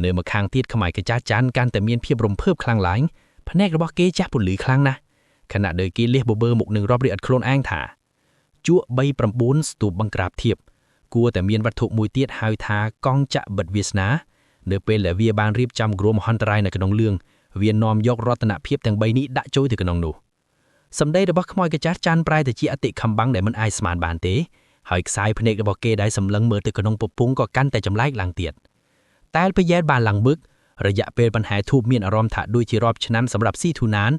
នៅម្ខាងទៀតខ្មៅកាចាច័ន្ទកាន់តែមានភាពរំភើបខ្លាំងឡើងភ្នែករបស់គេចាស់ពន្លឺខ្លាំងណាស់ខណៈដែលគេលះបបើមុខនឹងរាប់រៀបឥតខ្លួនឯងថាជក់39ស្ទូបបង្ក្រាបធៀបគួរតែមានវត្ថុមួយទៀតហៅថាកងចក្របិទវាសនានៅពេលដែលវាបានរៀបចំគ្រោះមហន្តរាយនៅក្នុងលឿងវានាំយករតនភាពទាំង3នេះដាក់ចូលទៅក្នុងនោះសម្ដីរបស់ខ្មោចកាចាស់ច័ន្ទប្រែទៅជាអតិខំបាំងដែលមិនអាចស្មានបានទេហើយខ្សែភ្នែករបស់គេដែលសម្លឹងមើលទៅក្នុងពពងក៏កាន់តែចម្លែកឡើងទៀតតែលពយែតបានឡើងមឹករយៈពេលបន្ហែធូបមានអារម្មណ៍ថាដូចជារាប់ឆ្នាំសម្រាប់ស៊ីធូណាន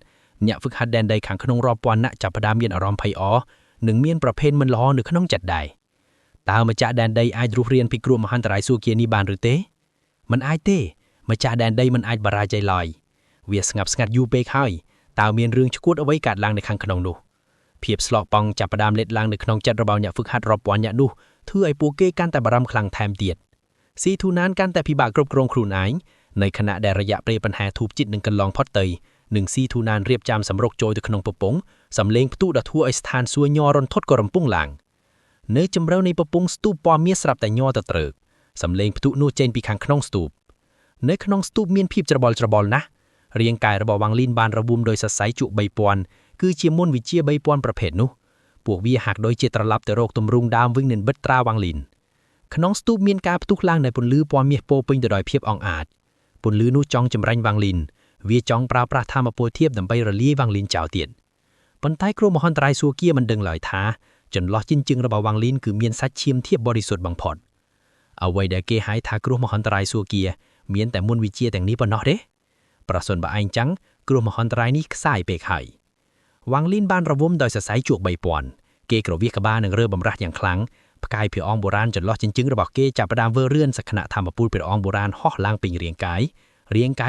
អ្នកហ្វឹកហាត់ដែនដីខាងក្នុងរាប់ពាន់នាក់ចាប់ផ្ដើមមានអារម្មណ៍ភ័យអរនិងមានប្រភេទមិនល្អនៅក្នុងចិត្តដែរតើម្ចាស់ដែនដីអាចរស់រានពីគ្រោះមហន្តរាយសួគ៌នេះបានឬទេមិនអាចទេ ម្ចាស់ដែនដីមិនអាចបរាជ័យឡើយវាស្ងប់ស្ងាត់យូរពេកហើយតើមានរឿងឈួតអ្វីកើតឡើងនៅខាងក្នុងនោះភាពស្លោកប៉ង់ចាប់ផ្ដើមលេតឡើងនៅក្នុងចិត្តរបស់អ្នកហ្វឹកហាត់រាប់ពាន់អ្នកនោះធ្វើឲ្យពួកគេកាន់តែបារម្ភខ្លាំងថែមទៀតស៊ីធូណានកាន់តែពិបាកគ្រប់គ្រងខ្លួនឯងในขณะដែលរយៈពេលបញ្ហាធូបចិត្តនឹងកន្លងផុតទៅនឹងស៊ីធូណានរៀបចំសម្រុកចូលទៅក្នុងពពង់សំលេងផ្ទុះដ៏ធួឲ្យស្ថានសួគ៌ញ័ររន្ធត់ក៏រំពងឡើងនៅជម្រៅនៃពពង់ស្ទូបពណ៌មាសស្រាប់តែញ័រទៅត្រើកសំលេងផ្ទុះនោះចេញពីខាងក្នុងស្ទូបនៅក្នុងស្ទូបមានភាពច្របល់ច្របល់ណាស់រាងកាយរបស់វ៉ាងលីនបានរបួមដោយសរសៃជក់3000គឺជាមុនវិជា3000ប្រភេទនោះពួកវាហាក់ដូចជាត្រឡប់ទៅរកទម្រង់ដើមវិញនឹងបិទត្រាវ៉ាងលីនក្នុងស្ទូបមានការផ្ទុះឡើងនៃពន្លឺពណ៌មាសពោពេញទៅដោយភាពអង្អាចពន្លឺនោះចង់ចម្រាញ់វ៉ាងលីនវាចង់ប្រើប្រាស់ថាមពលធាតុដើម្បីរលាយវ៉ាងលីនចោលទៀតប៉ុន្តែគ្រោះមហន្តរាយសួគ៌មិនដឹងឡើយថាចន្លោះជញ្ជឹងរបស់វ៉ាងលីនគឺមានសាច់ឈាមធាតុបរិសុទ្ធបំផុតអ្វីដែលគេហៅថាគ្រោះមហន្តរាយសួគ៌មានតែមុនវិជាទាំងនេះប៉ុណ្ណោះទេប្រសិនបើឯងចឹងគ្រោះមហន្តរាយនេះខ្សែពេកហើយវ៉ាងលីនបានរវំដោយសរសៃជក់3000គេក្រវាសក្បាលនឹងរើបំរាស់យ៉ាងខ្លាំងផ្កាយព្រះអង្គបុរាណចន្លោះជញ្ជឹងរបស់គេចាប់ផ្ដើមវើរឿនសក្ខណៈធម្មពលព្រះអង្គបុរាណហោះឡើងពេញរាងកា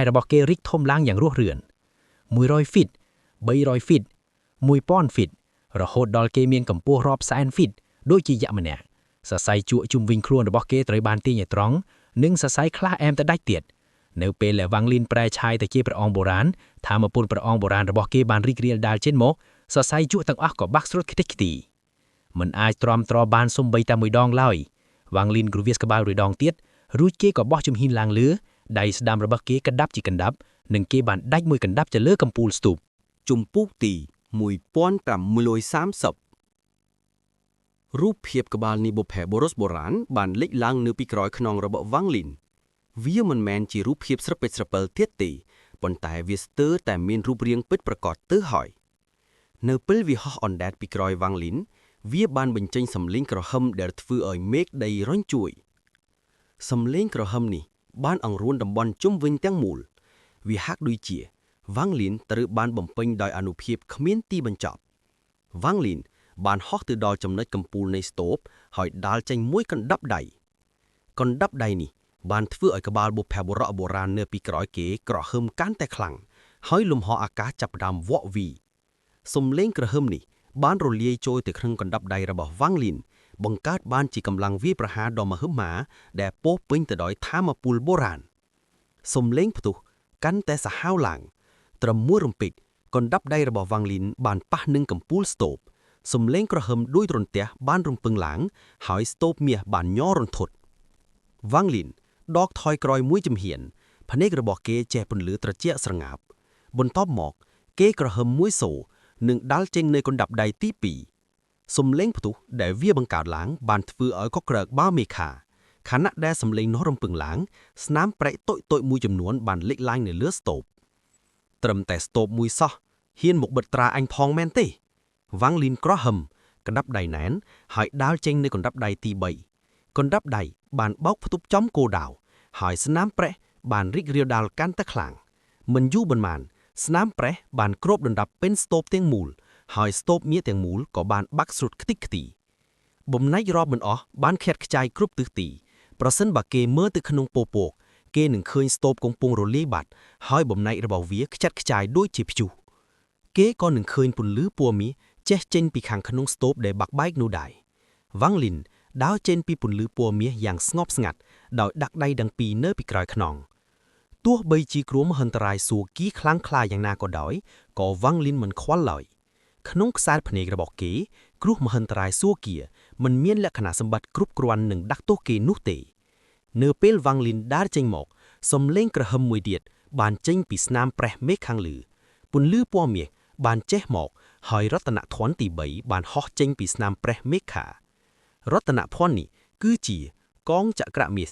យរបស់គេរីកធំឡើងយ៉ាងរស់រឿន100 ហ្វីត300 ហ្វីត1000 ហ្វីតរហូតដល់គេមានកម្ពស់រាប់សែនហ្វីតដូចជាយក្សម្នាក់សរសៃជក់ជុំវិញខ្លួនរបស់គេត្រូវបានទាញឲ្យត្រង់និងសរសៃខ្លះអែមទៅដាច់ទៀតនៅពេលដែលវ៉ាងលីនប្រែឆាយទៅជាព្រះអង្គបុរាណធម្មពលព្រះអង្គបុរាណរបស់គេបានរីករាលដាលចេញមកសរសៃជក់ទាំងអស់ក៏បាក់ស្រុតខ្ទេចខ្ទីមិនអាចទ្រាំទ្របានសូម្បីតែមួយដងឡើយវ៉ាងលីនគ្រវាសក្បាលមួយដងទៀតរួចគេក៏បោះជំហានឡើងលើដៃស្ដាំរបស់គេកណ្ដាប់ជាកណ្ដាប់និងគេបានដាច់មួយកណ្ដាប់ទៅលើកំពូលស្ទូបជំពូកទី1530រូបភាពក្បាលនីបុផែបូរុសបុរាណបានលេចឡើងនៅពីក្រោយខ្នងរបស់វ៉ាងលីនវាមិនមែនជារូបភាពស្រពេចស្រពិលទៀតទេប៉ុន្តែវាស្ទើរតែមានរូបរាងពិតប្រាកដទៅហើយនៅពេលវាហោះអណ្ដែតពីក្រោយវ៉ាងលីនវាបានបញ្ចេញសំឡេងក្រហមដែលធ្វើឲ្យមេឃដីរញជួយសំឡេងក្រហមនេះបានអង្រួនតំបន់ជុំវិញទាំងមូលវាហាក់ដូចជាវ៉ាងលីនត្រូវបានបំពេញដោយអានុភាពគ្មានទីបញ្ចប់វ៉ាងលីនបានហោះទៅដល់ចំណុចកំពូលនៃស្ទូបហើយដាល់ចេញមួយកណ្ដាប់ដៃនេះបានធ្វើឲ្យក្បាលបុព្វបុរសបុរាណនៅពីក្រោយគេក្រហមកាន់តែខ្លាំងហើយលំហអាកាសចាប់ផ្ដើមវក់វីសំឡេងក្រហមនេះបានរលាយចូលទៅក្នុងកណ្ដាប់ដៃរបស់វ៉ាងលីនបង្កើតបានជាកម្លាំងវាយប្រហារដ៏មហិមាដែលពោពេញទៅដោយថាមពលបុរាណសំឡេងផ្ទុះកាន់តែសាហាវឡើងត្រឹមមួយរំពេចកណ្ដាប់ដៃរបស់វ៉ាងលីនបានប៉ះនឹងកំពូលស្ទូបសំឡេងក្រហមដូចរន្ទះបានរំពឹងឡើងហើយស្ទូបមាសបានញ័ររន្ធត់វ៉ាងលីនដកថយក្រោយមួយជំហានភ្នែករបស់គេចេះពន្លឺត្រជាក់ស្រងាប់បន្ទាប់មកគេក្រហមមួយសូរនឹងដាល់ចេញនៅកណ្ដាប់ដៃទី2សំឡេងផ្ទុះដែលវាបង្កើតឡើងបានធ្វើឲ្យកក្រឹកបាមេខាខណៈដែលសំឡេងនោះរំពឹងឡើងស្នាមប្រេកតូចមួយចំនួនបានលេចឡើងនៅលើស្ទូបត្រឹមតែស្ទូបមួយសោះហ៊ានមកបិទត្រាអញផងមែនទេវ៉ាងលីនក្រហមកណ្ដាប់ដៃណែនហើយដាល់ចេញនៅកណ្ដាប់ដៃទី3កណ្ដាប់ដៃបានបោកផ្ទប់ចំគោដាវហើយស្នាមប្រេះបានរីករាលដាលកាន់តែខ្លាំងមិនយូរប៉ុន្មានស្នាមប្រេះបានគ្របដណ្ដប់ពេញស្ទូបទាំងមូលហើយស្ទូបមាសទាំងមូលក៏បានបាក់ស្រុតខ្ទេចខ្ទីបំណាច់រាប់មិនអស់បានខ្ចាត់ខ្ចាយគ្រប់ទិសទីប្រសិនបើគេមើលទៅក្នុងពពកគេនឹងឃើញស្ទូបកំពុងរលាយបាត់ហើយបំណាច់របស់វាខ្ចាត់ខ្ចាយដូចជាព្យុះគេក៏នឹងឃើញពន្លឺពណ៌មាសចេះចេញពីខាងក្នុងស្ទូបដែលបាក់បែកនោះដែរវ៉ាងលីនដើរចេញពីពន្លឺពណ៌មាសយ៉ាងស្ងប់ស្ងាត់ដោយដាក់ដៃទាំងពីរនៅពីក្រោយខ្នងទោះបីជាគ្រោះមហន្តរាយសួគ៌ខ្លាំងក្លាយ៉ាងណាក៏ដោយក៏វ៉ាងលីនមិនខ្វល់ឡើយក្នុងខ្សែភ្នែករបស់គេគ្រោះមហន្តរាយសួគ៌មិនមានលក្ខណៈសម្បត្តិគ្រប់គ្រាន់នឹងដាក់ទោសគេនោះទេនៅពេលវ៉ាងលីនដើរចេញមកសំឡេងក្រហមមួយទៀតបានចេញពីស្នាមប្រេះមេឃខាងលើពន្លឺពណ៌មាសបានចេះមកហើយរតនភ័ណ្ឌទី3បានហោះចេញពីស្នាមប្រេះមេឃខារតនភ័ណ្ឌនេះគឺជាកងចក្រមាស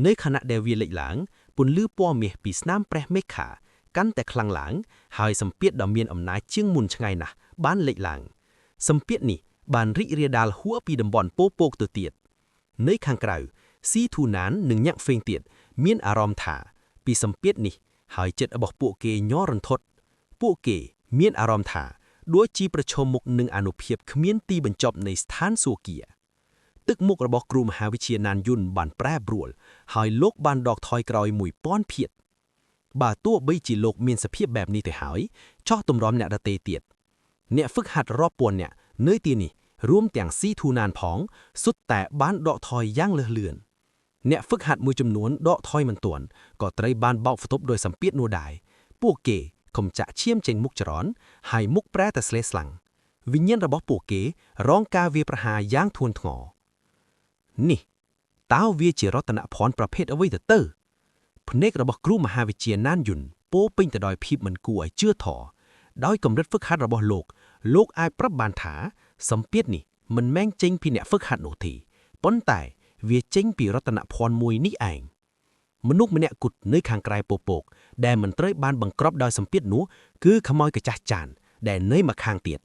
នៅខណៈដែលវាលេចឡើងពន្លឺពណ៌មាសពីស្នាមប្រេះមេឃខាកាន់តែខ្លាំងឡើងហើយសម្ពាធដ៏មានអំណាចជាងមុនឆ្ងាយណាស់បានលេចឡើងសម្ពាធនេះបានរីករាលដាលហួសពីតំបន់ពោពោកទៅទៀតនៅខាងក្រៅស៊ីធូណាននិងញាក់ហ្វេងទៀតមានអារម្មណ៍ថាពីសម្ពាធនេះហើយចិត្តរបស់ពួកគេញ័ររន្ធត់ពួកគេមានអារម្មណ៍ថាដូចជាប្រឈមមុខនឹងអានុភាពគ្មានទីបញ្ចប់នៃស្ថានសួគ៌ ตึกมุกระบอกครูมหาวิทยานานยุนบานแปรบรวลหายโลกบานดอกทอยกรอยมุยป้อนเพียดบาตัวใบจีโลกเมียนสะเพียบแบบนี้แต่หายช่อตุ่มร้อมเนี่ยระเตเตียดเนี่ยฝึกหัดรอบปวนเนี่ยเนื้อตีนี่รวมแต่งซีทูนานผองสุดแต่บ้านดอกทอยย่างเลือนเนี่ยฝึกหัดมือจำนวนดอกทอยมันตวนก็ไตรบานเบาฝตบโดยสัมเปียดนัวดายพวกเก๋คมจะเชี่ยมเจงมุกจร้อนหายมุกแปรแต่สเลสลังวิญญาณระบอกพวกเก๋ร้องกาเวียประหาย่างทวนถงอนี่ต้าวเวียจีรัตนพรประเภทเอาไว้เตอร์พเนกระบอกครูมหาวิทยานานยุนโป้ปิ้งแต่ดอยพีบมันกวยเชื่อถอดอยกำลัดฝึกหัดระบอกโลกอายปรับบานถาสัมเปียดนี่มันแม่งเจงพี่เนี่ยฝึกหัดหนูทีป้นแต่เวียเจงปีรัตนพรมวยนี่เองมนุษย์มันเนี่ยกุดเนื้อคางไกลโปกแดมันเตยบานบังกรอบดอยสัมเปียดหนูคือขโมยกระจัดจานแดเนื้อมาคางเตียด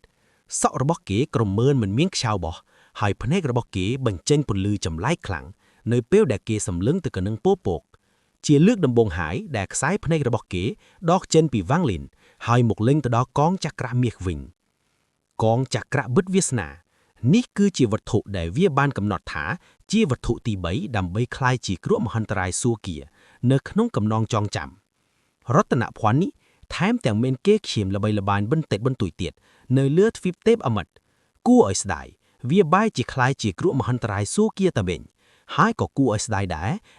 เสาะระบอกเก๋กรมเมินมันเมียงชาวบ่หายพเนกระบอกเก๋บังเจงปนลือจำไล่คลังเนยเปี้ยวแดเก๋สำลึงตึกกระนึงโปกเจียเลือกดำบงหายแดกซ้ายพเนกระบอกเก๋ดอกเจนปีวังลินหายหมกเล่งตะดอกกองจักระเมียกวิงกองจักระบึดเวียสนานี่คือจีวัตถุแด่เวียบ้านกำหนดถาจีวัตถุตีใบดำใบคลายจีกรัวมหันตรายสัวเกียเนขนงกำนองจองจำรัตนพรนี้แถมแต่งเมนเก้เขียมระใบระบานบนเต็ดบนตุยเตียดเนยเลือดฟิบเต็บอมัดกู้ไอสไดเวียใบจีคลายจีกรัวมหันตรายสัวเกียตะเบนหายก็กู้ไอสได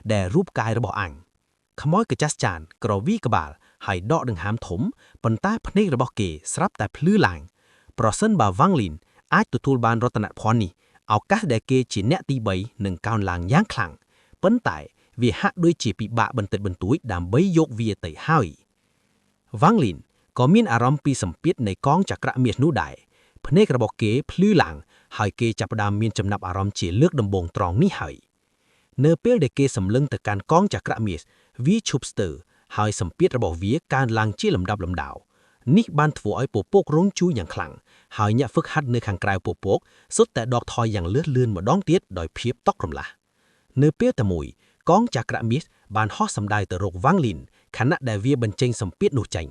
แด่รูปกายระบอกอังขโมยกระจัดจานกรอวีกบาลหายดอกดึงหามถมปนใต้พเนกระบอกเกสรับแต่พลื้อหลังปรอเซนบาวังลินอาจตุทูลบานรัตนพรนี่เอากัสเดเกจีเนตีใบหนึ่งก้าวหลังย่างคลังเปิ้นแต่เวียหักด้วยจีปีบะบันเต็ดบันตุยดามใบยกเวียเตยห้าววังลินก็มีอารมณ์ปีสัมเปียดในกองจักระเมียนูได้พเนกระบอกเกพลื้อหลังหายเกจับดามมีจำนับอารมณ์จีเลือกดำบงตรองนี่หายเนเปลเดเกสำลึงแต่การกองจักระเมียวีชูปสเตอร์หายสัมเปียดระบอกเวียการลังจีลำดับลำดาวนี่บานถัวไอโปโปกร้งจูอย่างคลังหายเนี่ยฝึกหัดในขังกลายโปโปกสุดแต่ดอกทอยอย่างเลือดเลือนมาดองเตียดโดยเพียบตอกรมละเนื้อเปี้ยตะมุยกองจากกระมิสบานฮอสำได้แต่โรควังลินขณะได้เวียบันเจงสัมเปียดหนูจัง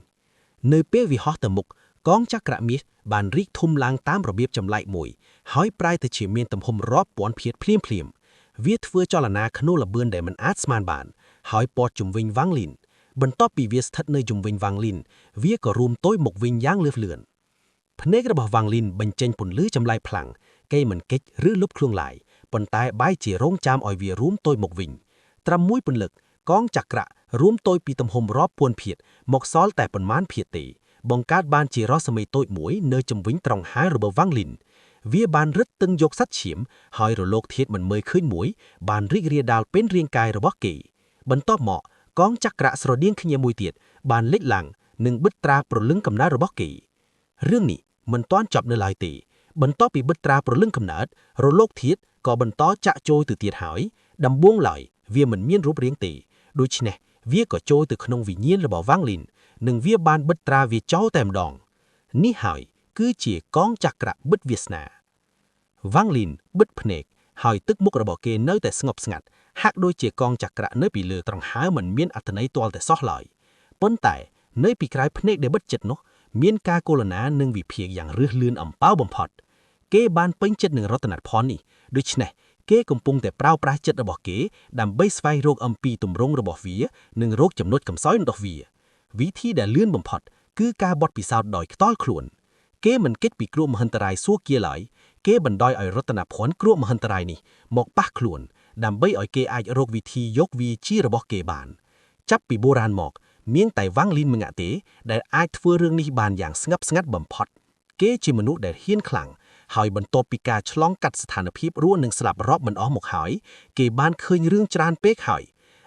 เนื้อเปี้ยวิฮอตะมุกกองจากกระมิสบานริกทุ่มลางตามระเบียบจำไลมวยหายปลายแต่เฉียเมียนตำหมรอบปอนเพียดเพลียมเวียดเฟือจอลนาขนุละเบือนได้มันอาร์ตสมานบานหายปอดจุ่มวิงวังลินบรรทบปีเวียสทัดเนยจุ่มวิงวังลินเวียก็รุมโต้ยหมกวิงย่างเลือนพเนกระบอกวังลินบรรเจงปุ่นลื้อจำไลพลังเกยเหมือนเก็จหรือลุบคลุงไหลปนตายใบจีร่งจามอ่อยเวียรุมโต้ยหมกวิงตรำมุ้ยปุ่นเหลึกกองจักระรุมโต้ยปีตำหมรอบปวนเพียดหมกซ้อลแต่ปนม้านเพียดตีบงการบานจีรอสมัยโต้ยหมวยเนยจำวิงตรองหายระเบวังลินเวียบานรึดตึงยกซัดเฉียมหอยระโลกเทียดเหมือนเมยขึ้นหมวยบานริกเรียดาวเป็นเรียงกายระบอกเกยบรรทบเหมาะกองจักระสระเดียงขยมวยเตียดบานเล็ดหลังหนึ่งบึดตราปรลึงกำนาระบอกเกยเรื่องนี้มันต้อนจับในลายตีบรรทบปีบึดตราปรลึงกำนาดระโลกเทียดก็บรรทบจะโจยตือเตียดหายดำบ้วงไหลเวียเหมือนเมียนรูปเรียงตีโดยเฉพาะเวียก็โจยตือขนงวิญญาณระบอกวังลินหนึ่งเวียบานบึดตราเวียเจ้าแต้มดองนี่หายคือเจี๋ยกองจักระบึดเวียสนาวังลินบึดพเนกหายตึกมุกระบอกเกเนื้อแต่สงบสงัดหักโดยเจี๋ยกองจักระเนื้อปีเลือตรังหาเหมือนเมียนอัตนัยตัวแต่ซอกลอยป้นแต่เนื้อปีกลายพเนกได้บึดเจ็ดนกเมียนกาโกลนาหนึ่งวิเพียงอย่างเรือลื่นอ่ำเป้าบ่มพอดเกบานเป็นเจ็ดหนึ่งรัตนัดพรนี่โดยเฉพาะเกกำปุงแต่เปล่าปลาเจ็ดระบอกเกดำใบสไฟโรคอัมปีตุ่มรงระบอกเวียหนึ่งโรคจำนวนกำซ้อยดอกเวียวิธีแต่เลื่อนบ่มพอดคือการบดปีศาจดอยต้อยขลุ่นเกมันเก็ตปีกลัวมหันตรายสู้เกียร์ไหลเกบันดอยไอรัตนพรกลัวมหันตรายนี่หมอกปักขลุ่นดำใบไอเกไอโรควิธียกวีชีระบอกเกบานจับปีโบราณหมอกเมียงไต่วังลินมึงอะเตได้ไอทั่วเรื่องนี้บานอย่างสงับสงัดบ่มพอดเกจิมนุษย์ได้เฮี้ยนขลังหอยบนโตปีกาฉลองกัดสถานพิบรั่วหนึ่งสลับรอบมันอ้อหมกหอยเกบานเคยเรื่องจานเป๊กหอย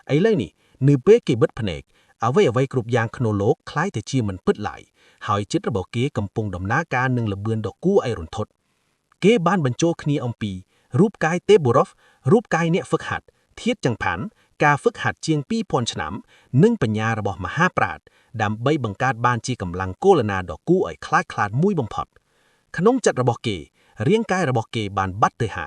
ไอ้เลยนี่นือเป๊กเกบิดพเนกเอาไว้กรุบยางขโนโลกคล้ายแต่จีมันปึดไหลหอยจิตระบอกเกกำปงดำนาการหนึ่งระเบือนดอกกู้ไอรุนทดเกบ้านบรรโจคณีอมปีรูปกายเตบุรอฟรูปกายเนี่ยฝึกหัดเทียดจังผันกาฝึกหัดเจียงปี้พรฉนำนึ่งปัญญาระบอกมหาปราดดำใบบังการบ้านจีกำลังโกลนาดอกกู้ไอคล้ายคลาดมุ้ยบ่มพอดขนมจัดระบอกเกเรียงกายระบอกเกบานบัดเตยหา